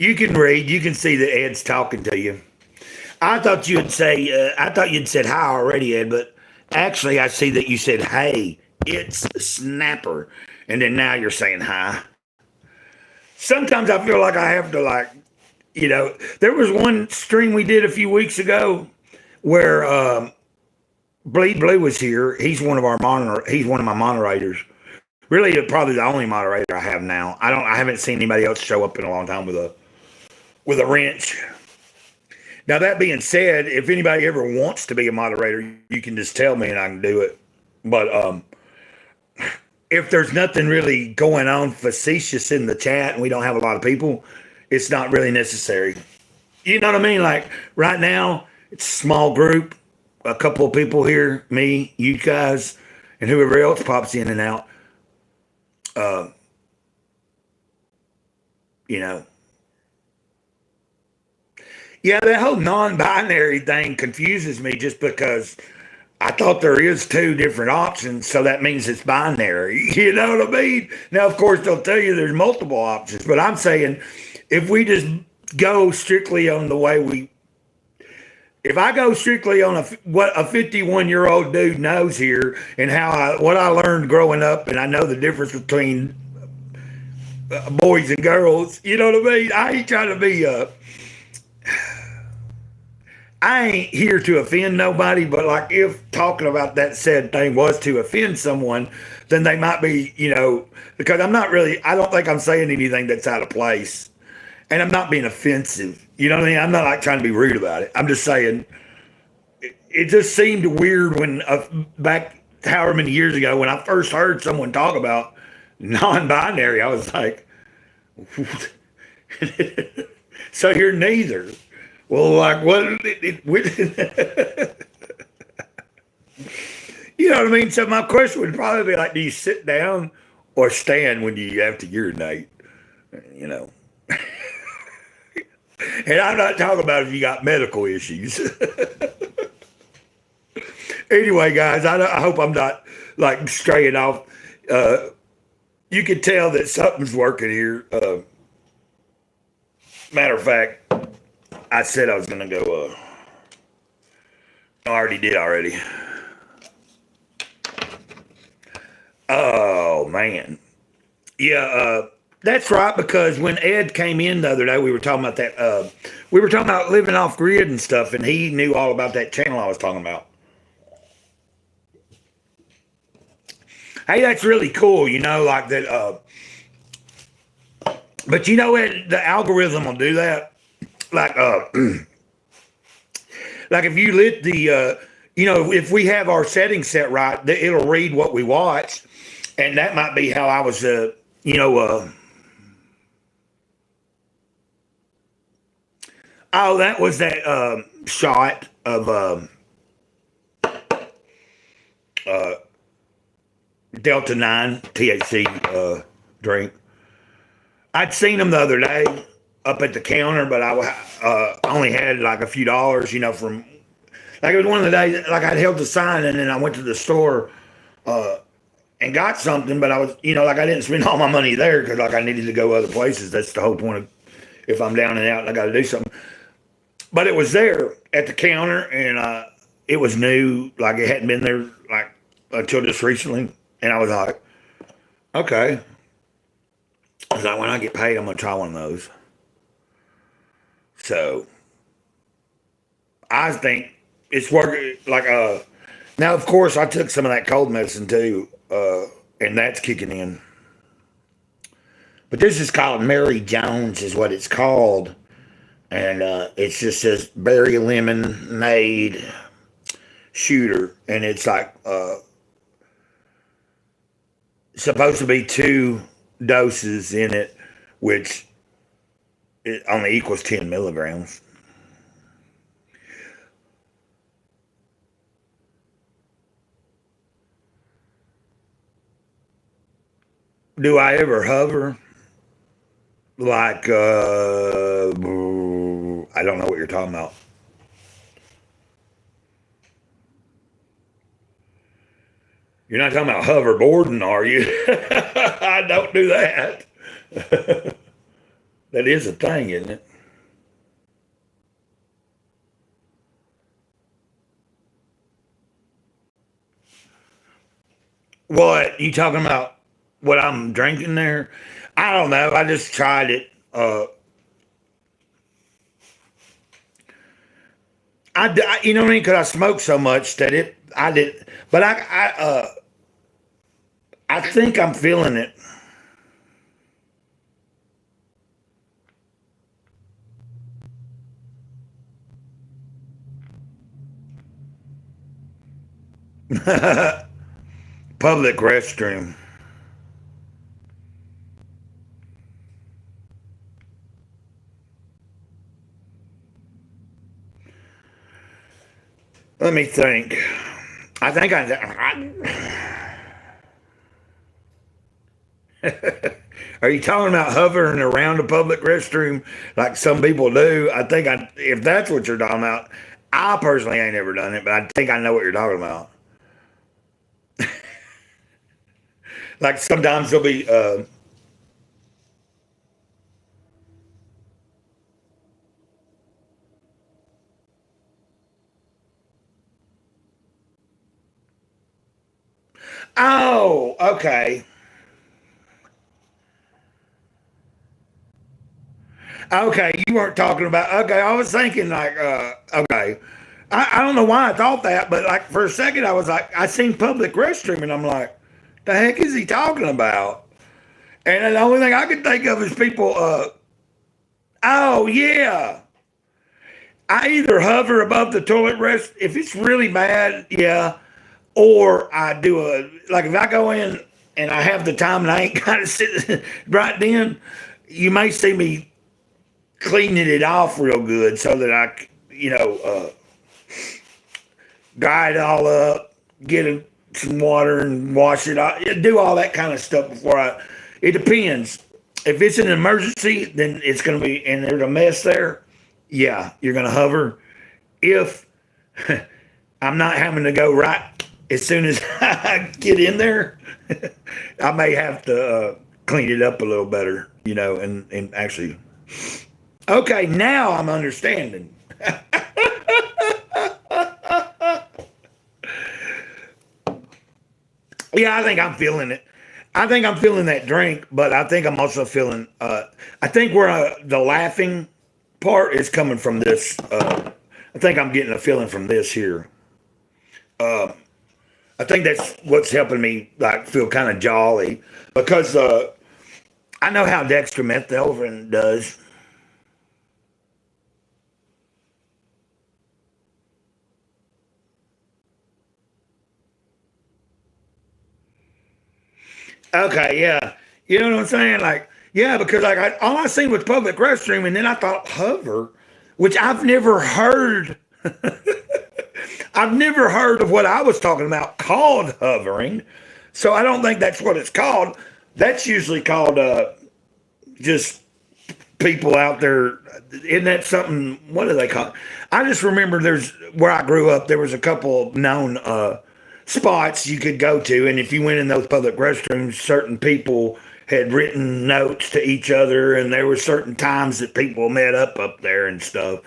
You can read. You can see that Ed's talking to you. I thought you'd said hi already, Ed, but actually I see that you said, hey, it's Snapper. And then now you're saying hi. Sometimes I feel like I have to there was one stream we did a few weeks ago where Bleed Blue was here. He's one of my moderators. Really, probably the only moderator I have now. I haven't seen anybody else show up in a long time with a wrench. Now, that being said, if anybody ever wants to be a moderator, you can just tell me and I can do it. But if there's nothing really going on facetious in the chat and we don't have a lot of people, it's not really necessary. You know what I mean? Like right now, it's a small group, a couple of people here, me, you guys, and whoever else pops in and out. Yeah, that whole non-binary thing confuses me just because I thought there is two different options, so that means it's binary. You know what I mean? Now, of course, they'll tell you there's multiple options, but I'm saying if we just go strictly on the way if I go strictly on what a 51-year-old dude knows here and what I learned growing up, and I know the difference between boys and girls, you know what I mean? I ain't trying to be I ain't here to offend nobody, but like if talking about that said thing was to offend someone, then they might be, because I don't think I'm saying anything that's out of place. And I'm not being offensive. You know what I mean? I'm not like trying to be rude about it. I'm just saying it just seemed weird when back however many years ago when I first heard someone talk about non-binary, I was like, so you're neither. Well, like what? You know what I mean? So my question would probably be like, do you sit down or stand when you have to urinate? And I'm not talking about if you got medical issues. Anyway, guys, I hope I'm not like straying off. You can tell that something's working here. Matter of fact, I said I was going to go. I already did already. Oh, man. Yeah, That's right, because when Ed came in the other day, we were talking about that. We were talking about living off grid and stuff, and he knew all about that channel I was talking about. Hey, that's really cool, like that. But you know what? The algorithm will do that. Like, like if you lit if we have our settings set right, it'll read what we watch, and that might be how I was, oh, that was that shot of uh, Delta 9 THC drink. I'd seen them the other day up at the counter, but I only had like a few dollars, from like it was one of the days, like I'd held the sign and then I went to the store and got something, but I was, like I didn't spend all my money there because like I needed to go other places. That's the whole point of if I'm down and out and I got to do something. But it was there at the counter and it was new, like it hadn't been there like until just recently. And I was like, okay. I was like, when I get paid, I'm going to try one of those. So I think it's working. Like, now, of course, I took some of that cold medicine too, and that's kicking in. But this is called Mary Jones, is what it's called. And it just says berry lemonade shooter. And it's like supposed to be 2 doses in it, which it only equals 10 milligrams. Do I ever hover? Like, I don't know what you're talking about. You're not talking about hoverboarding, are you? I don't do that. That is a thing, isn't it? What you talking about? What I'm drinking there? I don't know. I just tried it. You know what I mean? Because I smoked so much that I did. But I think I'm feeling it. Public restroom. Let me think. I think Are you talking about hovering around a public restroom like some people do? If that's what you're talking about, I personally ain't ever done it, but I think I know what you're talking about. Like sometimes there'll be, oh, okay. Okay, you weren't talking about. Okay, I was thinking like, okay, I don't know why I thought that, but like for a second I was like, I seen public restroom, and I'm like, the heck is he talking about? And then the only thing I can think of is people. Oh yeah, I either hover above the toilet rest if it's really bad, yeah, or I do like if I go in and I have the time and I ain't got to sit right then, you may see me cleaning it off real good so that dry it all up, get some water and wash it off, do all that kind of stuff before it depends. If it's an emergency, then it's going to be, and there's a mess there, yeah, you're going to hover. If I'm not having to go right as soon as I get in there, I may have to clean it up a little better, and actually. Okay, now I'm understanding. Yeah, I think I'm feeling it. I think I'm feeling that drink, but I think I'm also feeling. I think where the laughing part is coming from this. I think I'm getting a feeling from this here. I think that's what's helping me like feel kind of jolly because I know how dextromethorphan does. Okay, yeah, you know what I'm saying? Like, yeah, because like all I seen was public restroom, and then I thought hover, which I've never heard. I've never heard of what I was talking about called hovering, so I don't think that's what it's called. That's usually called just people out there. Isn't that something? What do they call it? I just remember there's where I grew up. There was a couple known spots you could go to, and if you went in those public restrooms, certain people had written notes to each other, and there were certain times that people met up there and stuff.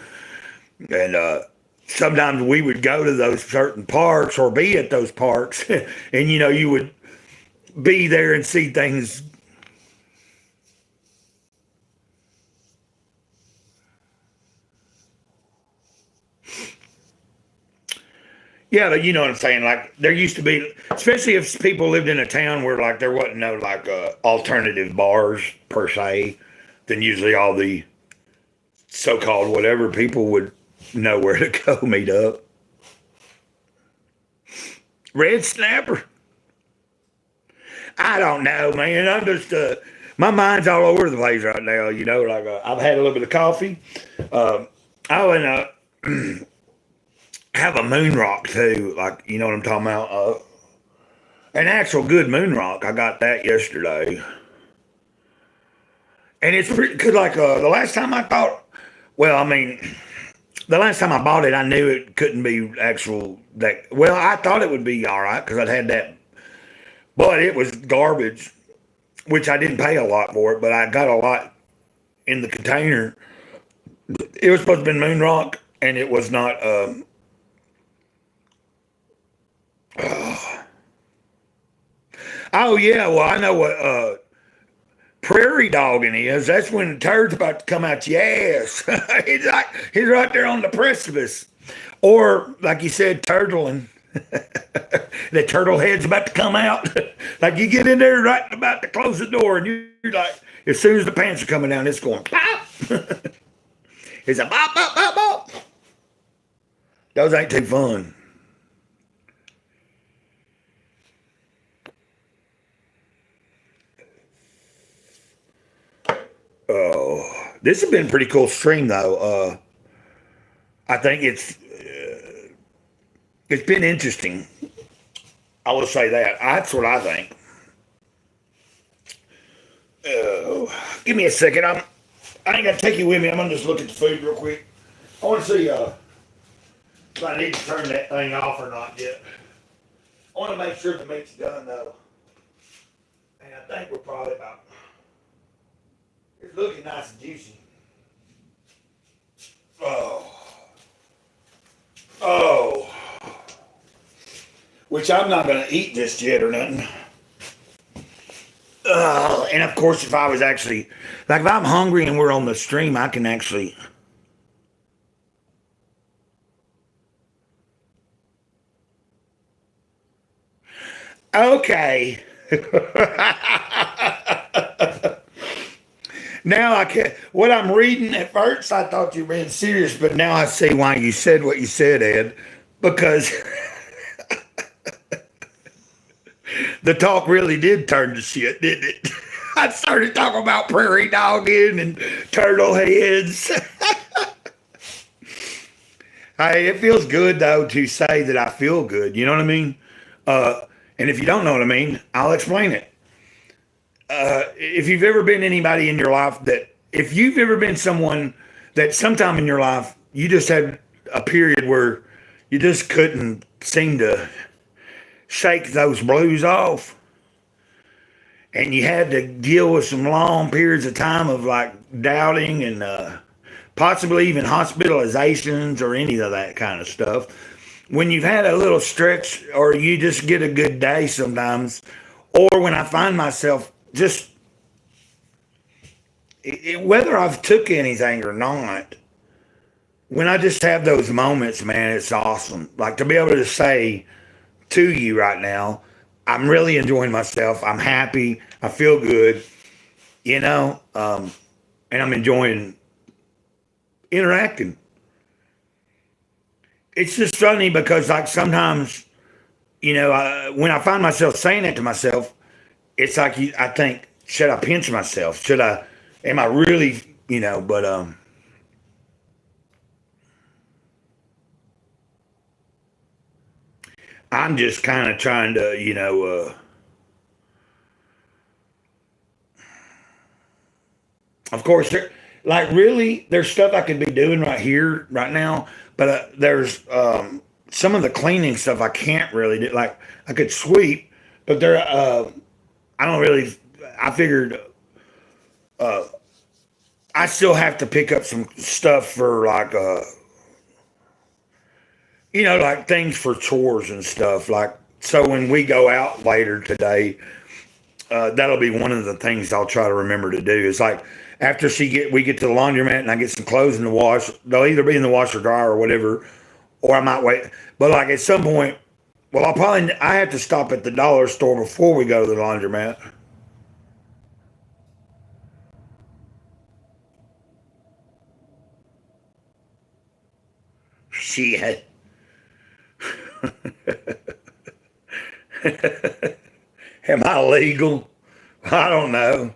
And sometimes we would go to those certain parks or be at those parks, and you would be there and see things. Yeah, but you know what I'm saying. Like there used to be, especially if people lived in a town where like there wasn't no like alternative bars per se, then usually all the so-called whatever people would know where to go meet up. Red snapper. I don't know, man. I'm just my mind's all over the place right now. Like I've had a little bit of coffee. Oh, and have a moon rock too. Like you know what I'm talking about. An actual good moon rock. I got that yesterday, and it's pretty good. Like the last time I thought. Well, I mean, the last time I bought it, I knew it couldn't be actual. That well, I thought it would be all right because I'd had that, but it was garbage. Which I didn't pay a lot for it, but I got a lot in the container. It was supposed to be moon rock, and it was not. Oh yeah, well I know what prairie dogging is. That's when the turd's about to come out your ass. He's right there on the precipice, or like you said, turtling. The turtle head's about to come out. Like you get in there right about to close the door, and you're like, as soon as the pants are coming down, it's going pop. It's a bop bop bop bop. Those ain't too fun. Oh, this has been a pretty cool stream though. I think it's been interesting. I will say that. That's what I think. Give me a second. I ain't gonna take you with me. I'm gonna just look at the food real quick. I want to see if I need to turn that thing off or not yet. I want to make sure the meat's done though. And I think we're probably about. It's looking nice and juicy. Oh. Oh. Which I'm not going to eat just yet or nothing. And of course, if I was actually, like if I'm hungry and we're on the stream, I can actually. Okay. Now I can. What I'm reading at first, I thought you were being serious, but now I see why you said what you said, Ed. Because the talk really did turn to shit, didn't it? I started talking about prairie dogging and turtle heads. Hey, it feels good though to say that I feel good. You know what I mean? And if you don't know what I mean, I'll explain it. If you've ever been anybody in your life if you've ever been someone that sometime in your life you just had a period where you just couldn't seem to shake those blues off, and you had to deal with some long periods of time of like doubting and possibly even hospitalizations or any of that kind of stuff. When you've had a little stretch or you just get a good day sometimes, or when I find myself just, whether I've took anything or not, when I just have those moments, man, it's awesome. Like to be able to say to you right now, I'm really enjoying myself. I'm happy. I feel good, you know, and I'm enjoying interacting. It's just funny because, like, sometimes, when I find myself saying that to myself, it's like I think, should I pinch myself? Should I? Am I really? But I'm just kind of trying to, of course, like really, there's stuff I could be doing right here, right now, but there's some of the cleaning stuff I can't really do. Like I could sweep, but I don't really. I figured I still have to pick up some stuff for like like things for chores and stuff. Like so, when we go out later today, that'll be one of the things I'll try to remember to do. Is like after we get to the laundromat and I get some clothes in the wash, they'll either be in the washer dryer or whatever, or I might wait. But like at some point, well, I have to stop at the dollar store before we go to the laundromat. Shit. Am I legal? I don't know.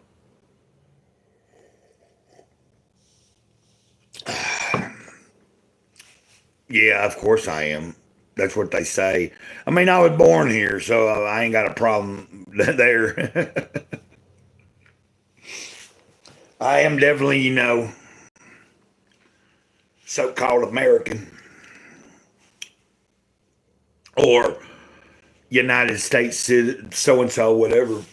Yeah, of course I am. That's what they say. I mean, I was born here, so I ain't got a problem there. I am definitely, so-called American or United States so and so, whatever.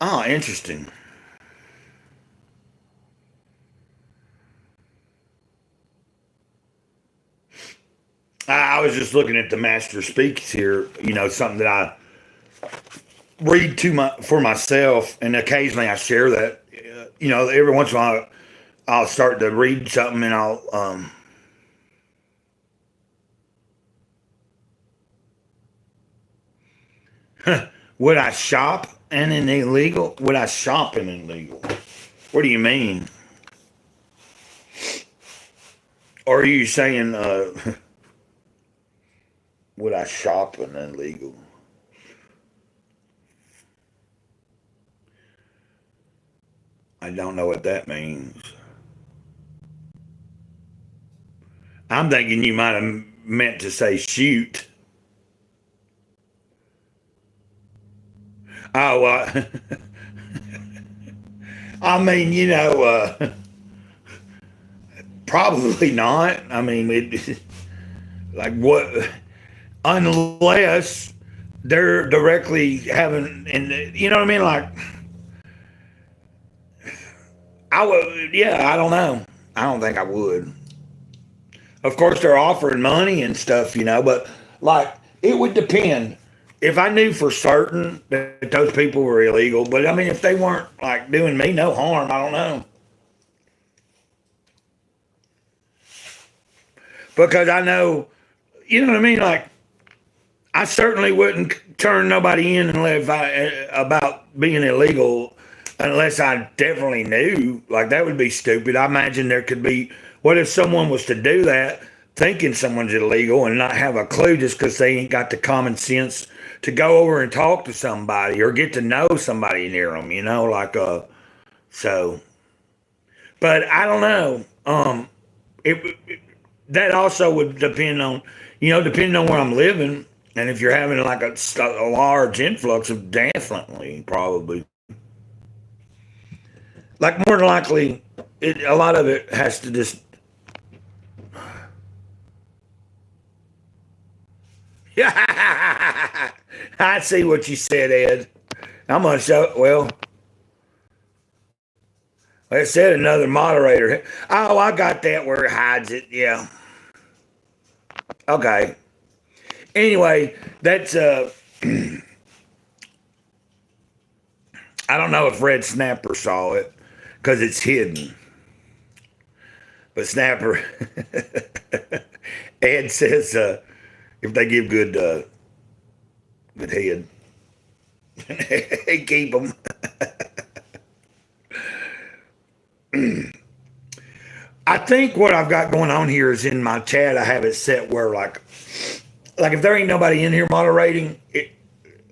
Oh, interesting. I was just looking at the Master Speaks here. Something that I read for myself, and occasionally I share that. Every once in a while I'll start to read something, and I'll would I shop in an illegal? Would I shop in an illegal? What do you mean? Or are you saying would I shop in an illegal? I don't know what that means. I'm thinking you might have meant to say shoot. Oh, I mean, probably not. I mean, like what? Unless they're directly having, and you know what I mean? Like, I would, yeah, I don't know. I don't think I would. Of course, they're offering money and stuff, but like, it would depend. If I knew for certain that those people were illegal, but I mean, if they weren't like doing me no harm, I don't know. Because I know, you know what I mean? Like, I certainly wouldn't turn nobody in unless about being illegal unless I definitely knew. Like that would be stupid. I imagine there could be. What if someone was to do that, thinking someone's illegal and not have a clue just because they ain't got the common sense to go over and talk to somebody or get to know somebody near them? Like so. But I don't know. It that also would depend on, depending on where I'm living. And if you're having like a large influx of definitely, probably. Like more than likely, a lot of it has to just. I see what you said, Ed. I'm going to show, well, it said another moderator. Oh, I got that where it hides it. Yeah. Okay. Anyway, that's, I don't know if Red Snapper saw it because it's hidden. But Snapper, Ed says, if they give good head, keep them. I think what I've got going on here is in my chat. I have it set where like if there ain't nobody in here moderating,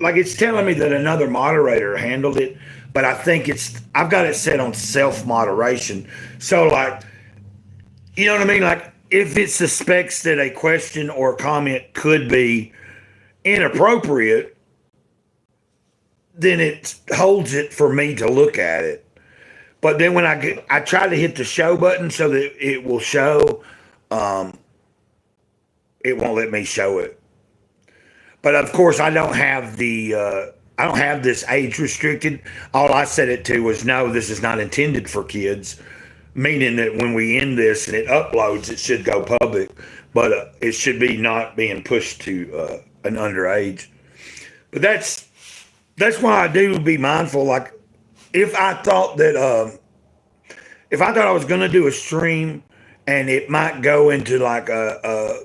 like it's telling me that another moderator handled it, but I think I've got it set on self moderation. So like, you know what I mean? Like if it suspects that a question or comment could be inappropriate, then it holds it for me to look at it. But then when I try to hit the show button so that it will show, it won't let me show it. But of course, I don't have this age restricted. All I set it to was no, this is not intended for kids, meaning that when we end this and it uploads, it should go public, but it should be not being pushed to an underage. But that's why I do be mindful. Like if I thought I was going to do a stream and it might go into like a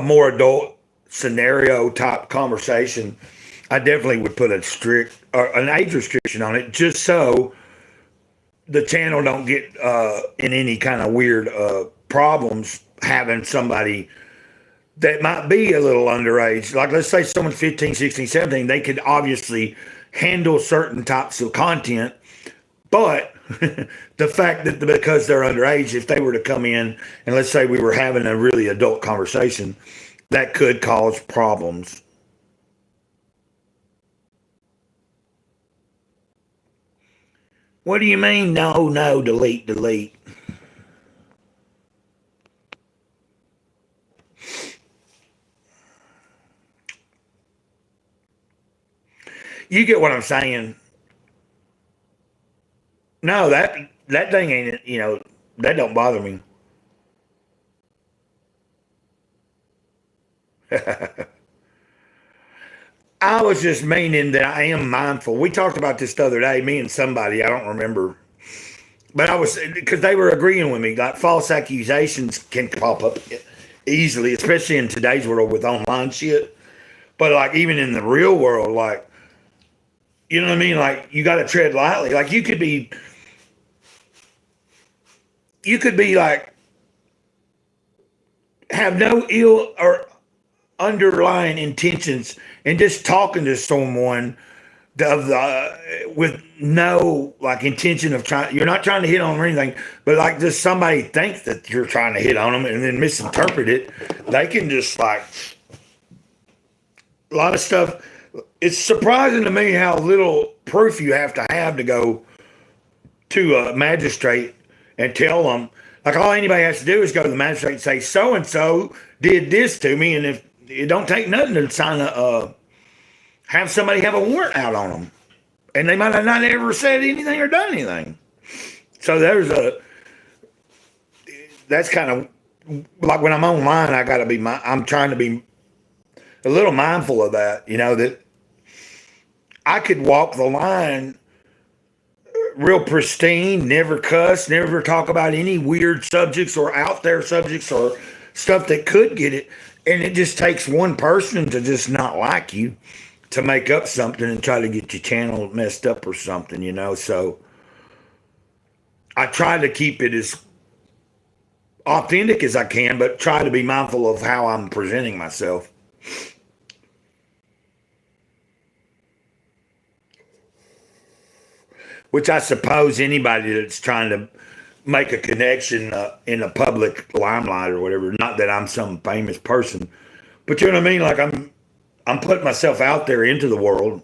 more adult scenario type conversation, I definitely would put an age restriction on it, just so the channel don't get in any kind of weird problems having somebody that might be a little underage. Like let's say someone's 15, 16, 17, they could obviously handle certain types of content, but the fact that because they're underage, if they were to come in and let's say we were having a really adult conversation, that could cause problems. What do you mean? No, delete. You get what I'm saying? No, that thing ain't, that don't bother me. I was just meaning that I am mindful. We talked about this the other day, me and somebody, I don't remember. But I was, because they were agreeing with me, like false accusations can pop up easily, especially in today's world with online shit. But like even in the real world, like, you know what I mean? Like you got to tread lightly. Like you could be like, have no ill or underlying intentions and just talking to someone with no like intention of you're not trying to hit on them or anything, but like just somebody thinks that you're trying to hit on them and then misinterpret it, they can just like a lot of stuff. It's surprising to me how little proof you have to go to a magistrate and tell them. Like all anybody has to do is go to the magistrate and say, so and so did this to me, and if it don't take nothing to sign have somebody have a warrant out on them, and they might have not ever said anything or done anything. So that's kind of like when I'm online, I'm trying to be a little mindful of that, that I could walk the line real pristine, never cuss, never talk about any weird subjects or out there subjects or stuff that could get it. And it just takes one person to just not like you to make up something and try to get your channel messed up or something, So I try to keep it as authentic as I can, but try to be mindful of how I'm presenting myself. Which I suppose anybody that's trying to make a connection in a public limelight or whatever, not that I'm some famous person, but you know what I mean? Like I'm putting myself out there into the world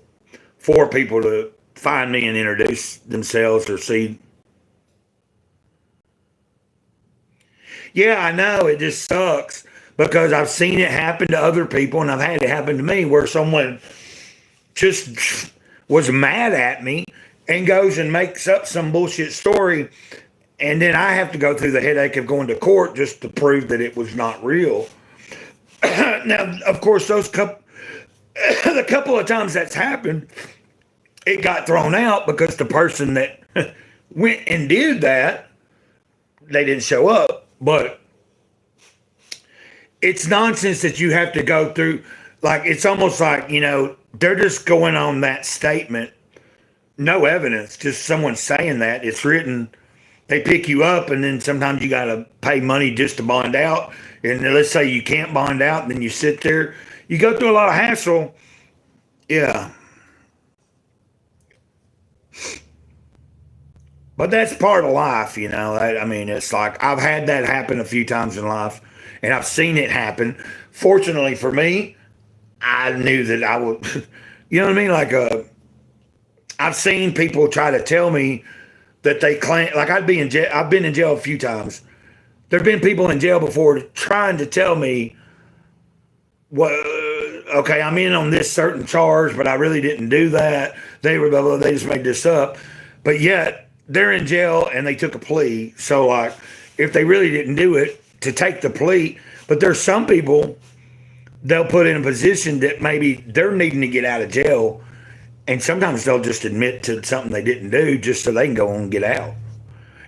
for people to find me and introduce themselves or see. Yeah, I know. It just sucks because I've seen it happen to other people and I've had it happen to me where someone just was mad at me and goes and makes up some bullshit story. And then I have to go through the headache of going to court just to prove that it was not real. Now, of course, the couple of times that's happened, it got thrown out because the person that went and did that, they didn't show up. But it's nonsense that you have to go through. Like, it's almost like, they're just going on that statement. No evidence, just someone saying that. It's written. They pick you up, and then sometimes you got to pay money just to bond out. And let's say you can't bond out, and then you sit there. You go through a lot of hassle. Yeah. But that's part of life, I mean, it's like I've had that happen a few times in life, and I've seen it happen. Fortunately for me, I knew that I would, you know what I mean? Like, I've seen people try to tell me that they claim, like I'd be in jail. I've been in jail a few times. There've been people in jail before trying to tell me, well, okay, I'm in on this certain charge, but I really didn't do that. They were blah, blah, they just made this up. But yet they're in jail and they took a plea. So like, if they really didn't do it, to take the plea. But there's some people they'll put in a position that maybe they're needing to get out of jail. And sometimes they'll just admit to something they didn't do just so they can go on and get out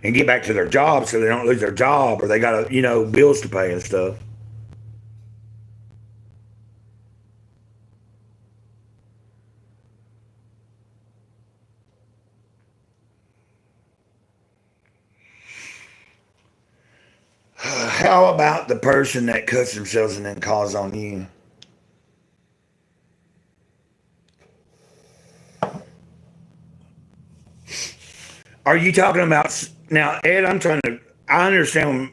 and get back to their job so they don't lose their job or they got, bills to pay and stuff. How about the person that cuts themselves and then calls on you? Are you talking about now, Ed? I understand.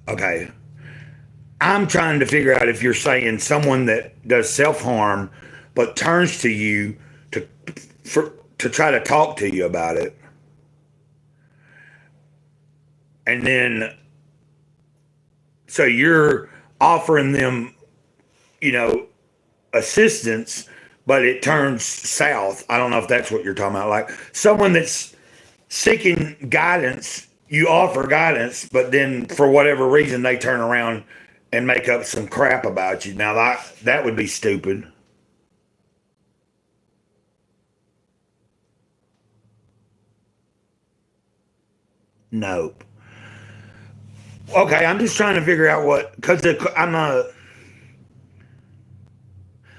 Okay, I'm trying to figure out if you're saying someone that does self harm, but turns to you to to try to talk to you about it, and then so you're offering them, you know, assistance, but it turns south. I don't know if that's what you're talking about. Like someone that's seeking guidance, you offer guidance, but then for whatever reason they turn around and make up some crap about you. Now that would be stupid. Nope. Okay, I'm just trying to figure out what because I'm a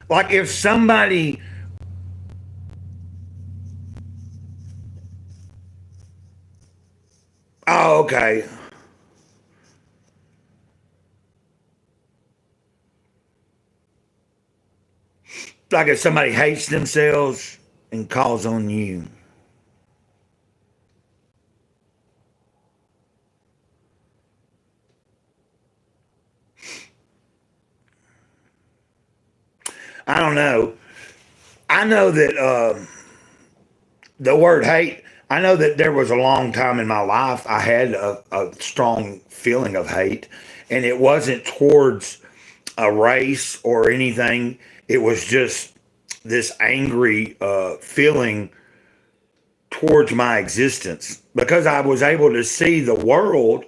like if somebody. Oh, okay. Like if somebody hates themselves and calls on you. I don't know. I know that the word hate, I know that there was a long time in my life I had a strong feeling of hate, and it wasn't towards a race or anything. It was just this angry feeling towards my existence because I was able to see the world.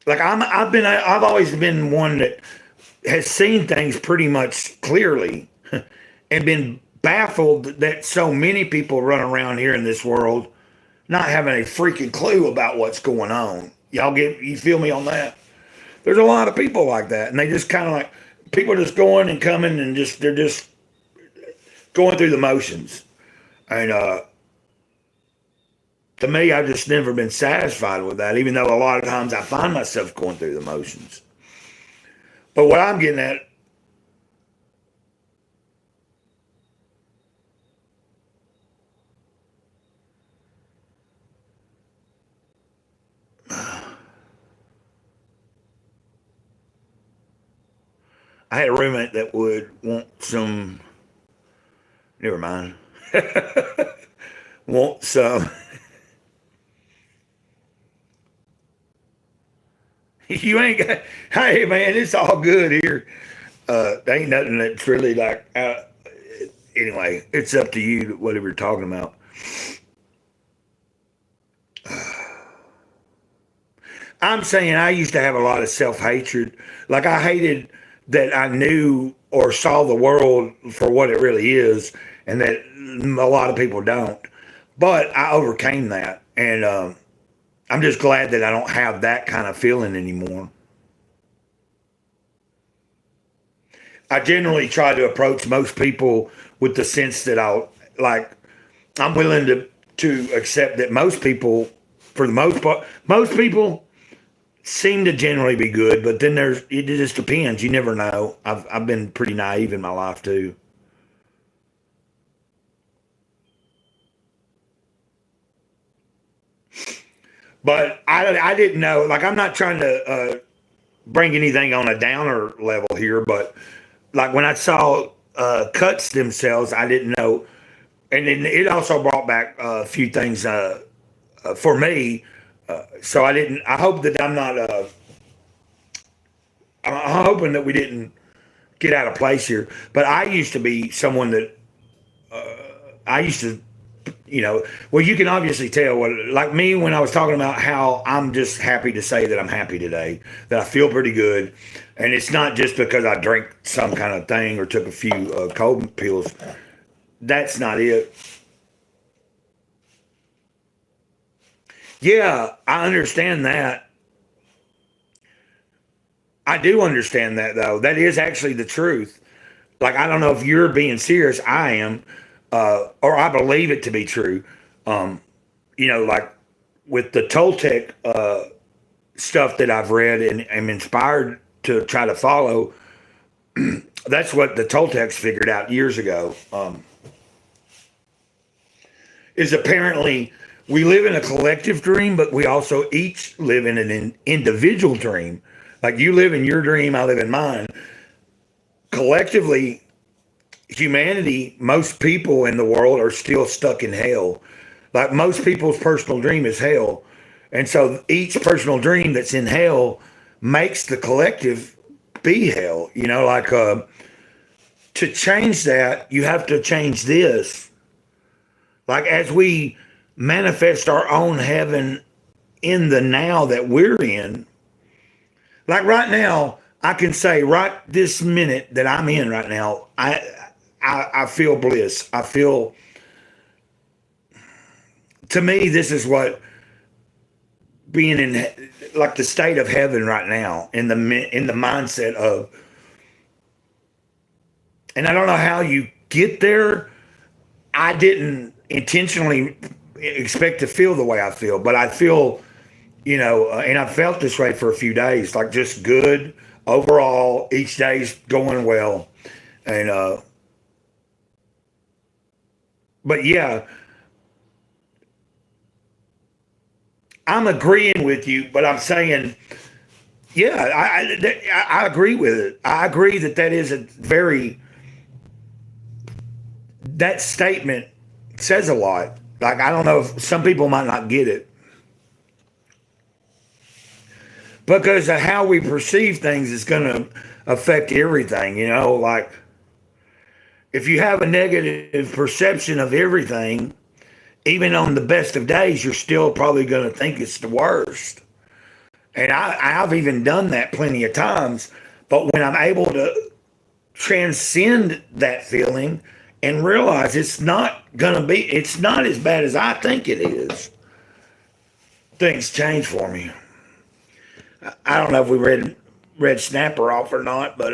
Like I've always been one that has seen things pretty much clearly and been baffled that so many people run around here in this world not having a freaking clue about what's going on. You feel me on that? There's a lot of people like that, and they just kind of like people just going and coming and they're just going through the motions. And to me, I've just never been satisfied with that, even though a lot of times I find myself going through the motions. But what I'm getting at, I had a roommate that would want some. Never mind. Want some. You ain't got. Hey man, it's all good here. There ain't nothing that's really like. Anyway, it's up to you. Whatever you're talking about. I'm saying I used to have a lot of self hatred. Like I hated that I knew or saw the world for what it really is, and that a lot of people don't. But I overcame that, and I'm just glad that I don't have that kind of feeling anymore. I generally try to approach most people with the sense that I'll like. I'm willing to accept that most people, for the most part, most people seem to generally be good, but then it just depends. You never know. I've been pretty naive in my life too. But I didn't know. Like I'm not trying to bring anything on a downer level here, but like when I saw cuts themselves, I didn't know. And then it also brought back a few things for me. So I didn't. I hope that I'm not. I'm hoping that we didn't get out of place here. But I used to be someone that I used to, well, you can obviously tell what, like me, when I was talking about how I'm just happy to say that I'm happy today, that I feel pretty good. And it's not just because I drank some kind of thing or took a few cold pills. That's not it. Yeah, I understand that. I do understand that, though. That is actually the truth. Like, I don't know if you're being serious. I am, or I believe it to be true. Um, like with the Toltec stuff that I've read and am inspired to try to follow, that's what the Toltecs figured out years ago. Is apparently we live in a collective dream, but we also each live in an individual dream. Like you live in your dream, I live in mine. Collectively, humanity, most people in the world are still stuck in hell. Like most people's personal dream is hell. And so each personal dream that's in hell makes the collective be hell. Like to change that, you have to change this. Like as we manifest our own heaven in the now that we're in, like right now, I can say right this minute that I'm in right now, I feel bliss. I feel, to me, this is what being in like the state of heaven right now in the mindset of, and I don't know how you get there. I didn't intentionally expect to feel the way I feel, but I feel, and I felt this way for a few days, like just good overall. Each day's going well, and but yeah, I'm agreeing with you, but I'm saying, yeah, I agree with it. I agree that is a very, that statement says a lot. Like, I don't know if some people might not get it because of how we perceive things is going to affect everything, like if you have a negative perception of everything, even on the best of days, you're still probably going to think it's the worst. And I've even done that plenty of times. But when I'm able to transcend that feeling and realize it's not as bad as I think it is, things change for me. I don't know if we read Snapper off or not, but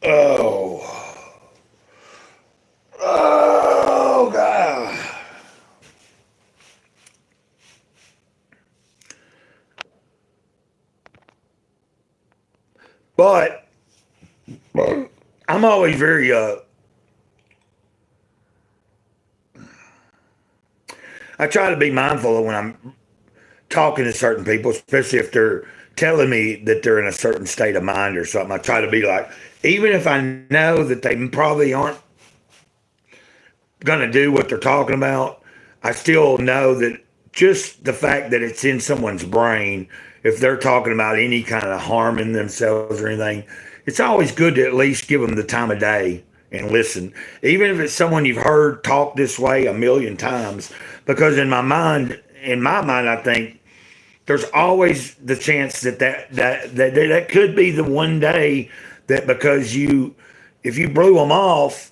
oh, oh God. But I'm always very I try to be mindful of when I'm talking to certain people, especially if they're telling me that they're in a certain state of mind or something. I try to be like, even if I know that they probably aren't going to do what they're talking about, I still know that just the fact that it's in someone's brain if they're talking about any kind of harming themselves or anything, it's always good to at least give them the time of day and listen, even if it's someone you've heard talk this way a million times. Because in my mind, I think there's always the chance that could be the one day that because if you blew them off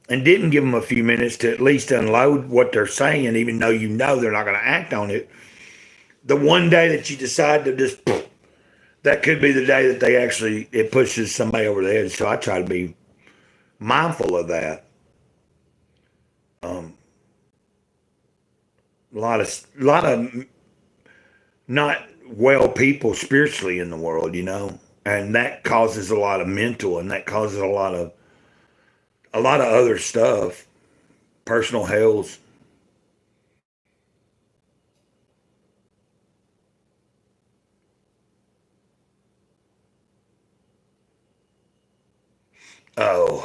and didn't give them a few minutes to at least unload what they're saying, even though you know they're not going to act on it, the one day that you decide to just, that could be the day that it pushes somebody over the edge. So I try to be mindful of that. A lot of not well people spiritually in the world, and that causes a lot of mental, and that causes a lot of other stuff, personal health. Oh,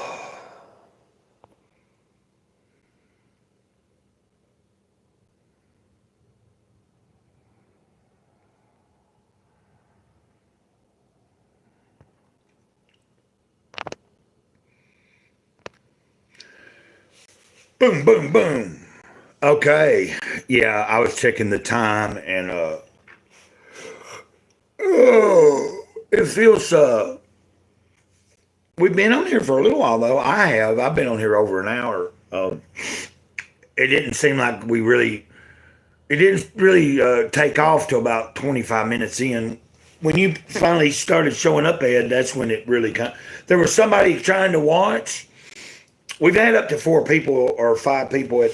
boom, boom, boom. Okay, yeah, I was checking the time, and oh, it feels we've been on here for a little while though. I've been on here over an hour. It didn't seem like it didn't really take off till about 25 minutes in. When you finally started showing up, Ed, that's when it really there was somebody trying to watch. We've had up to 4 people or 5 people at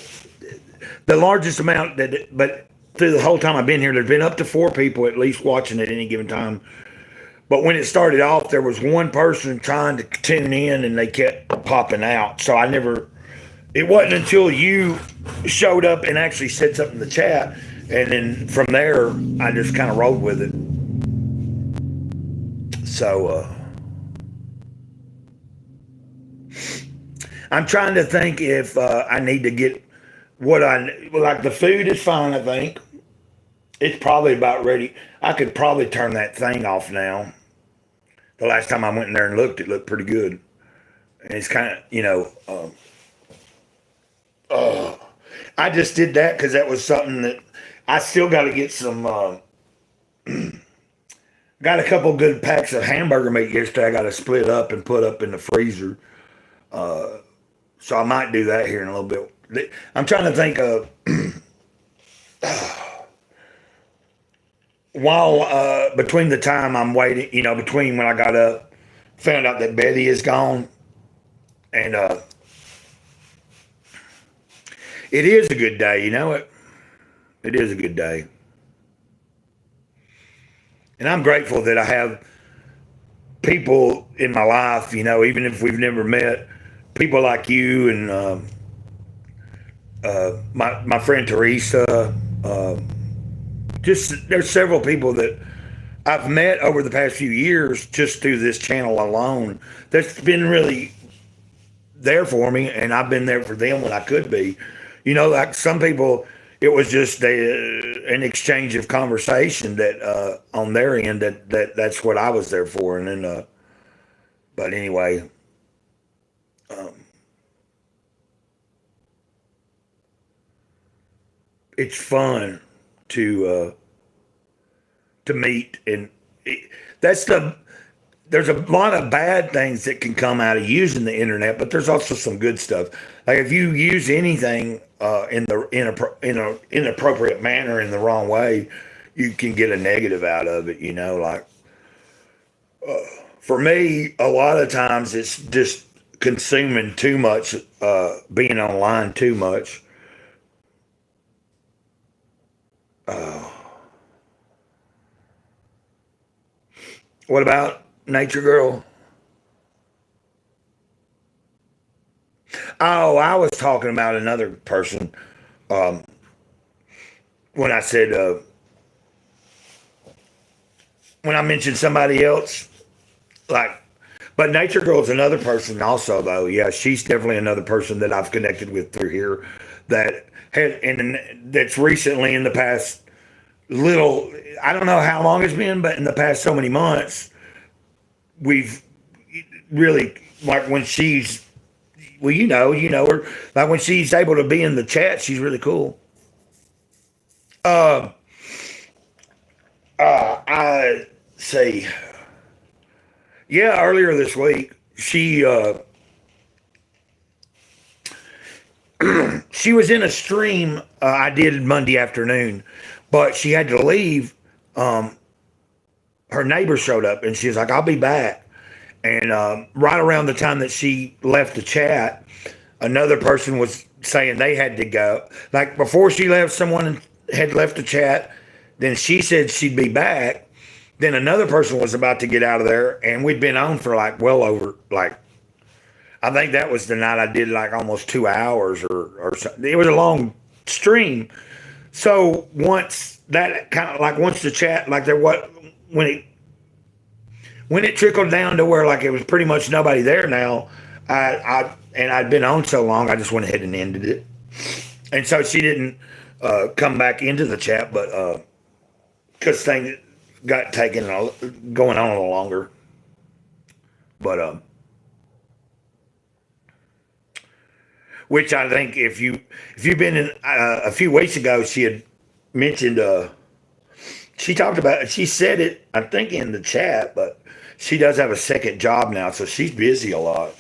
the largest amount but through the whole time I've been here, there's been up to 4 people at least watching at any given time. But when it started off, there was one person trying to tune in and they kept popping out. So it wasn't until you showed up and actually said something in the chat. And then from there, I just kind of rolled with it. So, I'm trying to think if I need to get like the food is fine, I think. It's probably about ready. I could probably turn that thing off now. The last time I went in there and looked, it looked pretty good. And it's kind of, I just did that because that was something that I still got to get some, got a couple good packs of hamburger meat yesterday. I got to split up and put up in the freezer. So I might do that here in a little bit. I'm trying to think of while between the time I'm waiting, between when I got up, found out that Betty is gone, and it is a good day, it is a good day, and I'm grateful that I have people in my life, even if we've never met, people like you and my friend Teresa. Just there's several people that I've met over the past few years just through this channel alone that's been really there for me, and I've been there for them when I could be. Like some people, it was just an exchange of conversation that on their end that's what I was there for, and then but anyway, um, it's fun to meet, and that's there's a lot of bad things that can come out of using the internet, but there's also some good stuff. Like if you use anything in a inappropriate manner in the wrong way, you can get a negative out of it. Like for me, a lot of times it's just consuming too much, being online too much. Uh, what about Nature Girl? Oh, I was talking about another person. Um, when I said when I mentioned somebody else, like, but Nature Girl's another person also, though. Yeah, she's definitely another person that I've connected with through here that had, and that's recently in the past little, I don't know how long it's been, but in the past so many months, we've really, like when she's, well, you know her, like when she's able to be in the chat, she's really cool. Uh, I see. Yeah, earlier this week, she was in a stream I did Monday afternoon, but she had to leave. Um, her neighbor showed up, and she was like, "I'll be back." And right around the time that she left the chat, another person was saying they had to go. Like before she left, someone had left the chat. Then she said she'd be back. Then another person was about to get out of there, and we'd been on for like well over like I think that was the night I did like almost 2 hours or something. It was a long stream. So once that kind of like once the chat like there what when it trickled down to where like it was pretty much nobody there now, I'd been on so long I just went ahead and ended it. And so she didn't come back into the chat, but because things got taken going on a little longer. But which I think if you've been in a few weeks ago, she had mentioned she talked about she said it I think in the chat, but she does have a second job now, so she's busy a lot.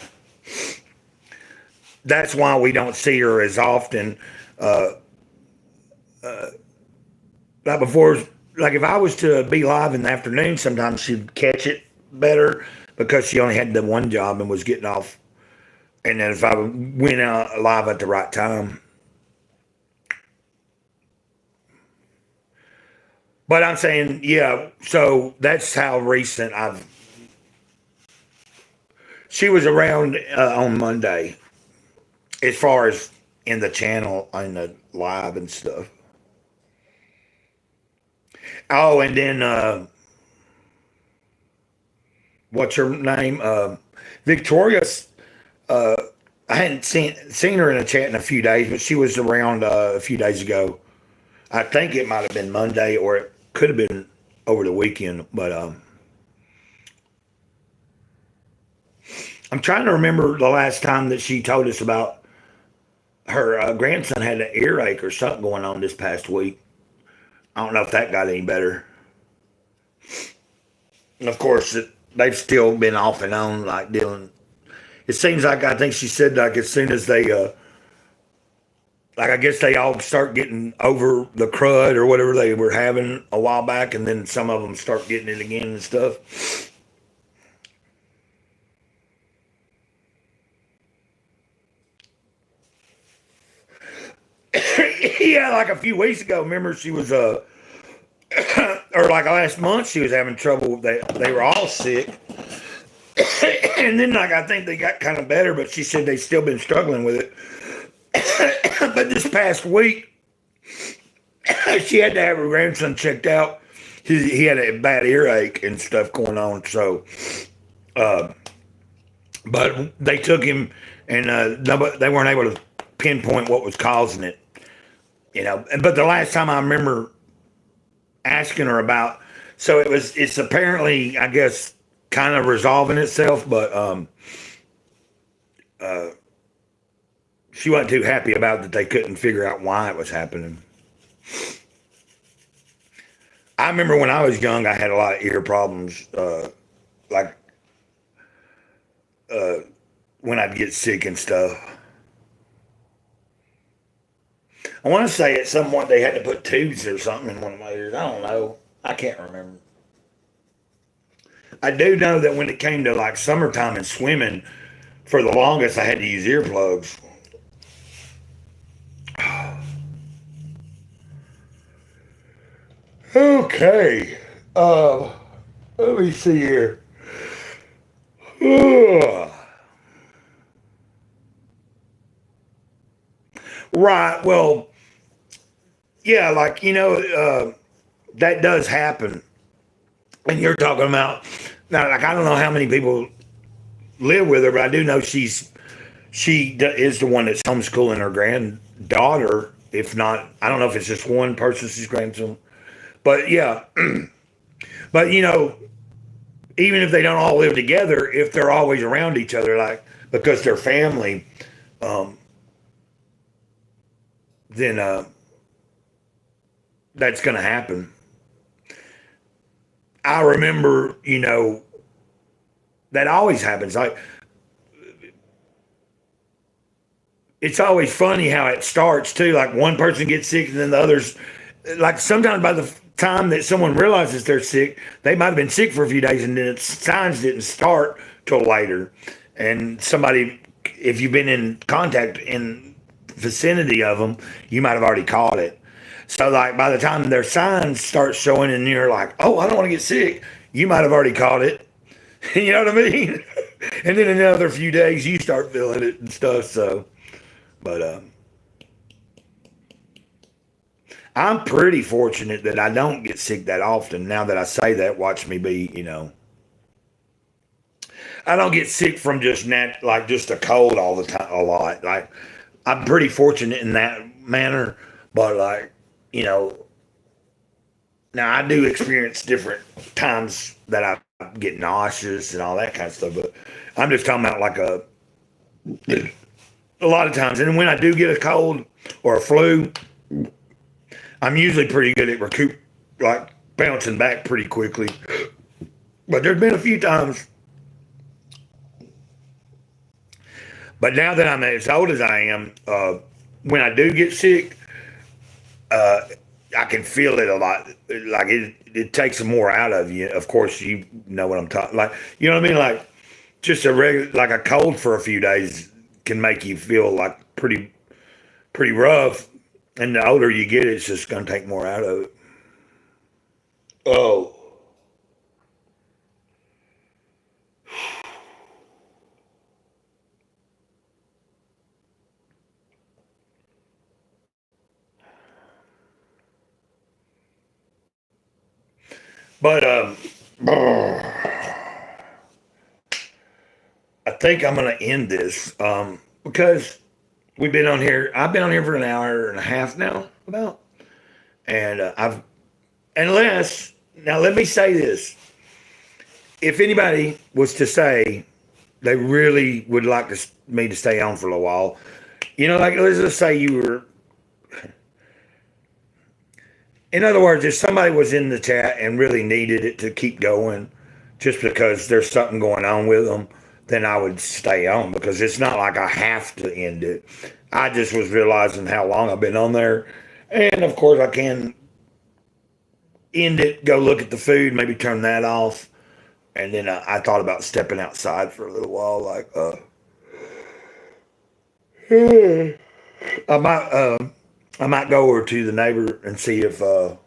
That's why we don't see her as often. Like before, like if I was to be live in the afternoon, sometimes she'd catch it better because she only had the one job and was getting off. And then if I went out live at the right time. But I'm saying, yeah, so that's how recent she was around on Monday as far as in the channel, in the live and stuff. Oh, and then what's her name? Victoria's. I hadn't seen her in a chat in a few days, but she was around a few days ago. I think it might have been Monday, or it could have been over the weekend. But I'm trying to remember the last time that she told us about her grandson had an earache or something going on this past week. I don't know if that got any better. And of course, they've still been off and on, like dealing. It seems like I think she said like as soon as they like I guess they all start getting over the crud or whatever they were having a while back, and then some of them start getting it again and stuff. Yeah, like a few weeks ago, remember she was or like last month she was having trouble. They were all sick. And then like I think they got kind of better, but she said they've still been struggling with it. But this past week, she had to have her grandson checked out. He had a bad earache and stuff going on. So, but they took him, and they weren't able to pinpoint what was causing it. You know, but the last time I remember asking her about, so it's apparently, I guess, kind of resolving itself, but she wasn't too happy about that they couldn't figure out why it was happening. I remember when I was young, I had a lot of ear problems, like when I'd get sick and stuff. I want to say at some point they had to put tubes or something in one of my ears. I don't know. I can't remember. I do know that when it came to like summertime and swimming, for the longest I had to use earplugs. Okay. Let me see here. Right. Well, yeah, like, that does happen. And you're talking about, now, like, I don't know how many people live with her, but I do know she is the one that's homeschooling her granddaughter. If not, I don't know if it's just one person she's grandson. But yeah, but even if they don't all live together, if they're always around each other, like because they're family, um, then that's going to happen. I remember, that always happens. Like it's always funny how it starts too. Like one person gets sick and then the others. Like sometimes by the time that someone realizes they're sick, they might have been sick for a few days and then its signs didn't start till later. And somebody, if you've been in contact in vicinity of them, you might have already caught it. So like by the time their signs start showing and you're like, oh, I don't want to get sick, you might have already caught it. You know what I mean? And then in another few days you start feeling it and stuff. So, but I'm pretty fortunate that I don't get sick that often. Now that I say that, watch me be. I don't get sick from like just a cold all the time, a lot. Like I'm pretty fortunate in that manner, but like, you know, now I do experience different times that I get nauseous and all that kind of stuff, but I'm just talking about like a lot of times. And when I do get a cold or a flu, I'm usually pretty good at like bouncing back pretty quickly. But there's been a few times. But now that I'm as old as I am, when I do get sick, I can feel it a lot. Like it takes some more out of you. Of course, you know what I'm talking. Like you know what I mean. Like just like a cold for a few days can make you feel like pretty rough. And the older you get, it's just gonna take more out of it. Oh, but I think I'm gonna end this because we've been on here. I've been on here for an hour and a half now, about, and unless now let me say this: if anybody was to say they really would like me to stay on for a little while, like let's just say you were. In other words, if somebody was in the chat and really needed it to keep going, just because there's something going on with them, then I would stay on because it's not like I have to end it. I just was realizing how long I've been on there. And of course, I can end it, go look at the food, maybe turn that off. And then I thought about stepping outside for a little while. Like, I might, I might go over to the neighbor and see if they've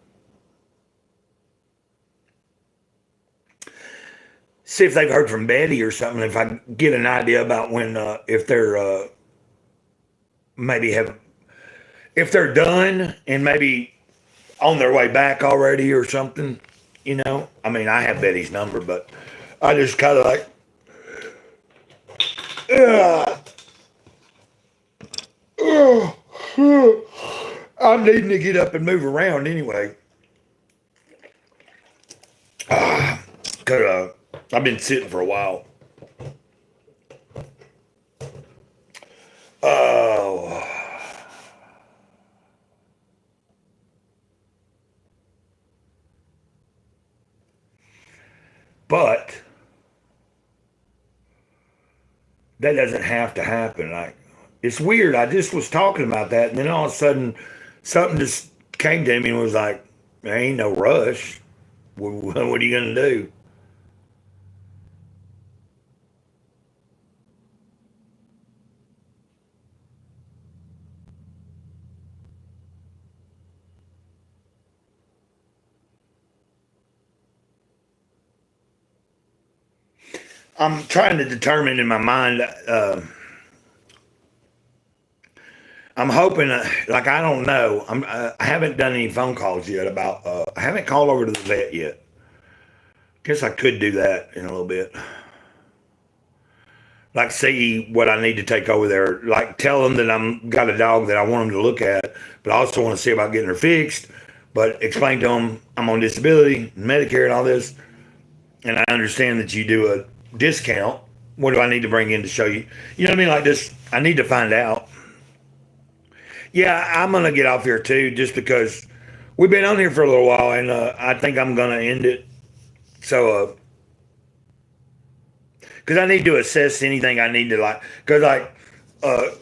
heard from Betty or something. If I get an idea about when, if they're maybe have, if they're done and maybe on their way back already or something. I mean, I have Betty's number, but I just kind of like, uh, I'm needing to get up and move around anyway. Cause I've been sitting for a while. Oh, but that doesn't have to happen. Like it's weird. I just was talking about that, and then all of a sudden, something just came to me and was like, "There ain't no rush. What are you gonna do?" I'm trying to determine in my mind. I'm hoping, like I don't know. I haven't done any phone calls yet about. I haven't called over to the vet yet. Guess I could do that in a little bit. Like see what I need to take over there. Like tell them that I'm got a dog that I want them to look at, but I also want to see about getting her fixed. But explain to them I'm on disability, Medicare, and all this, and I understand that you do a discount. What do I need to bring in to show you? You know what I mean? Like this, I need to find out. Yeah, I'm gonna get off here too, just because we've been on here for a little while, and I think I'm gonna end it. So, because I need to assess anything I need to like, because uh,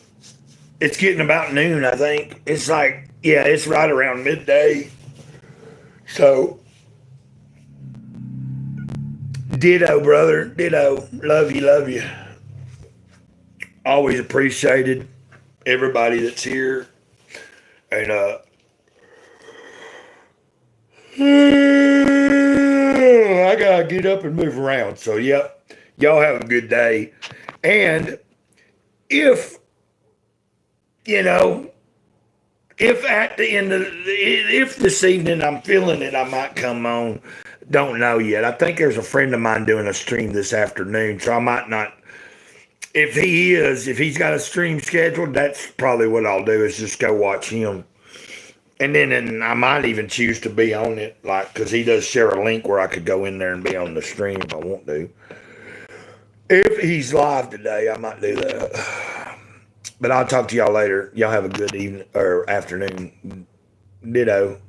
it's getting about noon. I think it's like, yeah, it's right around midday. So, ditto, brother, ditto. Love you, love you. Always appreciated everybody that's here, and I gotta get up and move around. So, yep, y'all have a good day. And if, you know, if at the end of if this evening I'm feeling it, I might come on. Don't know yet. I think there's a friend of mine doing a stream this afternoon, so I might not. If he's got a stream scheduled, that's probably what I'll do is just go watch him. And I might even choose to be on it, like, because he does share a link where I could go in there and be on the stream if I want to. If he's live today, I might do that. But I'll talk to y'all later. Y'all have a good evening or afternoon. Ditto.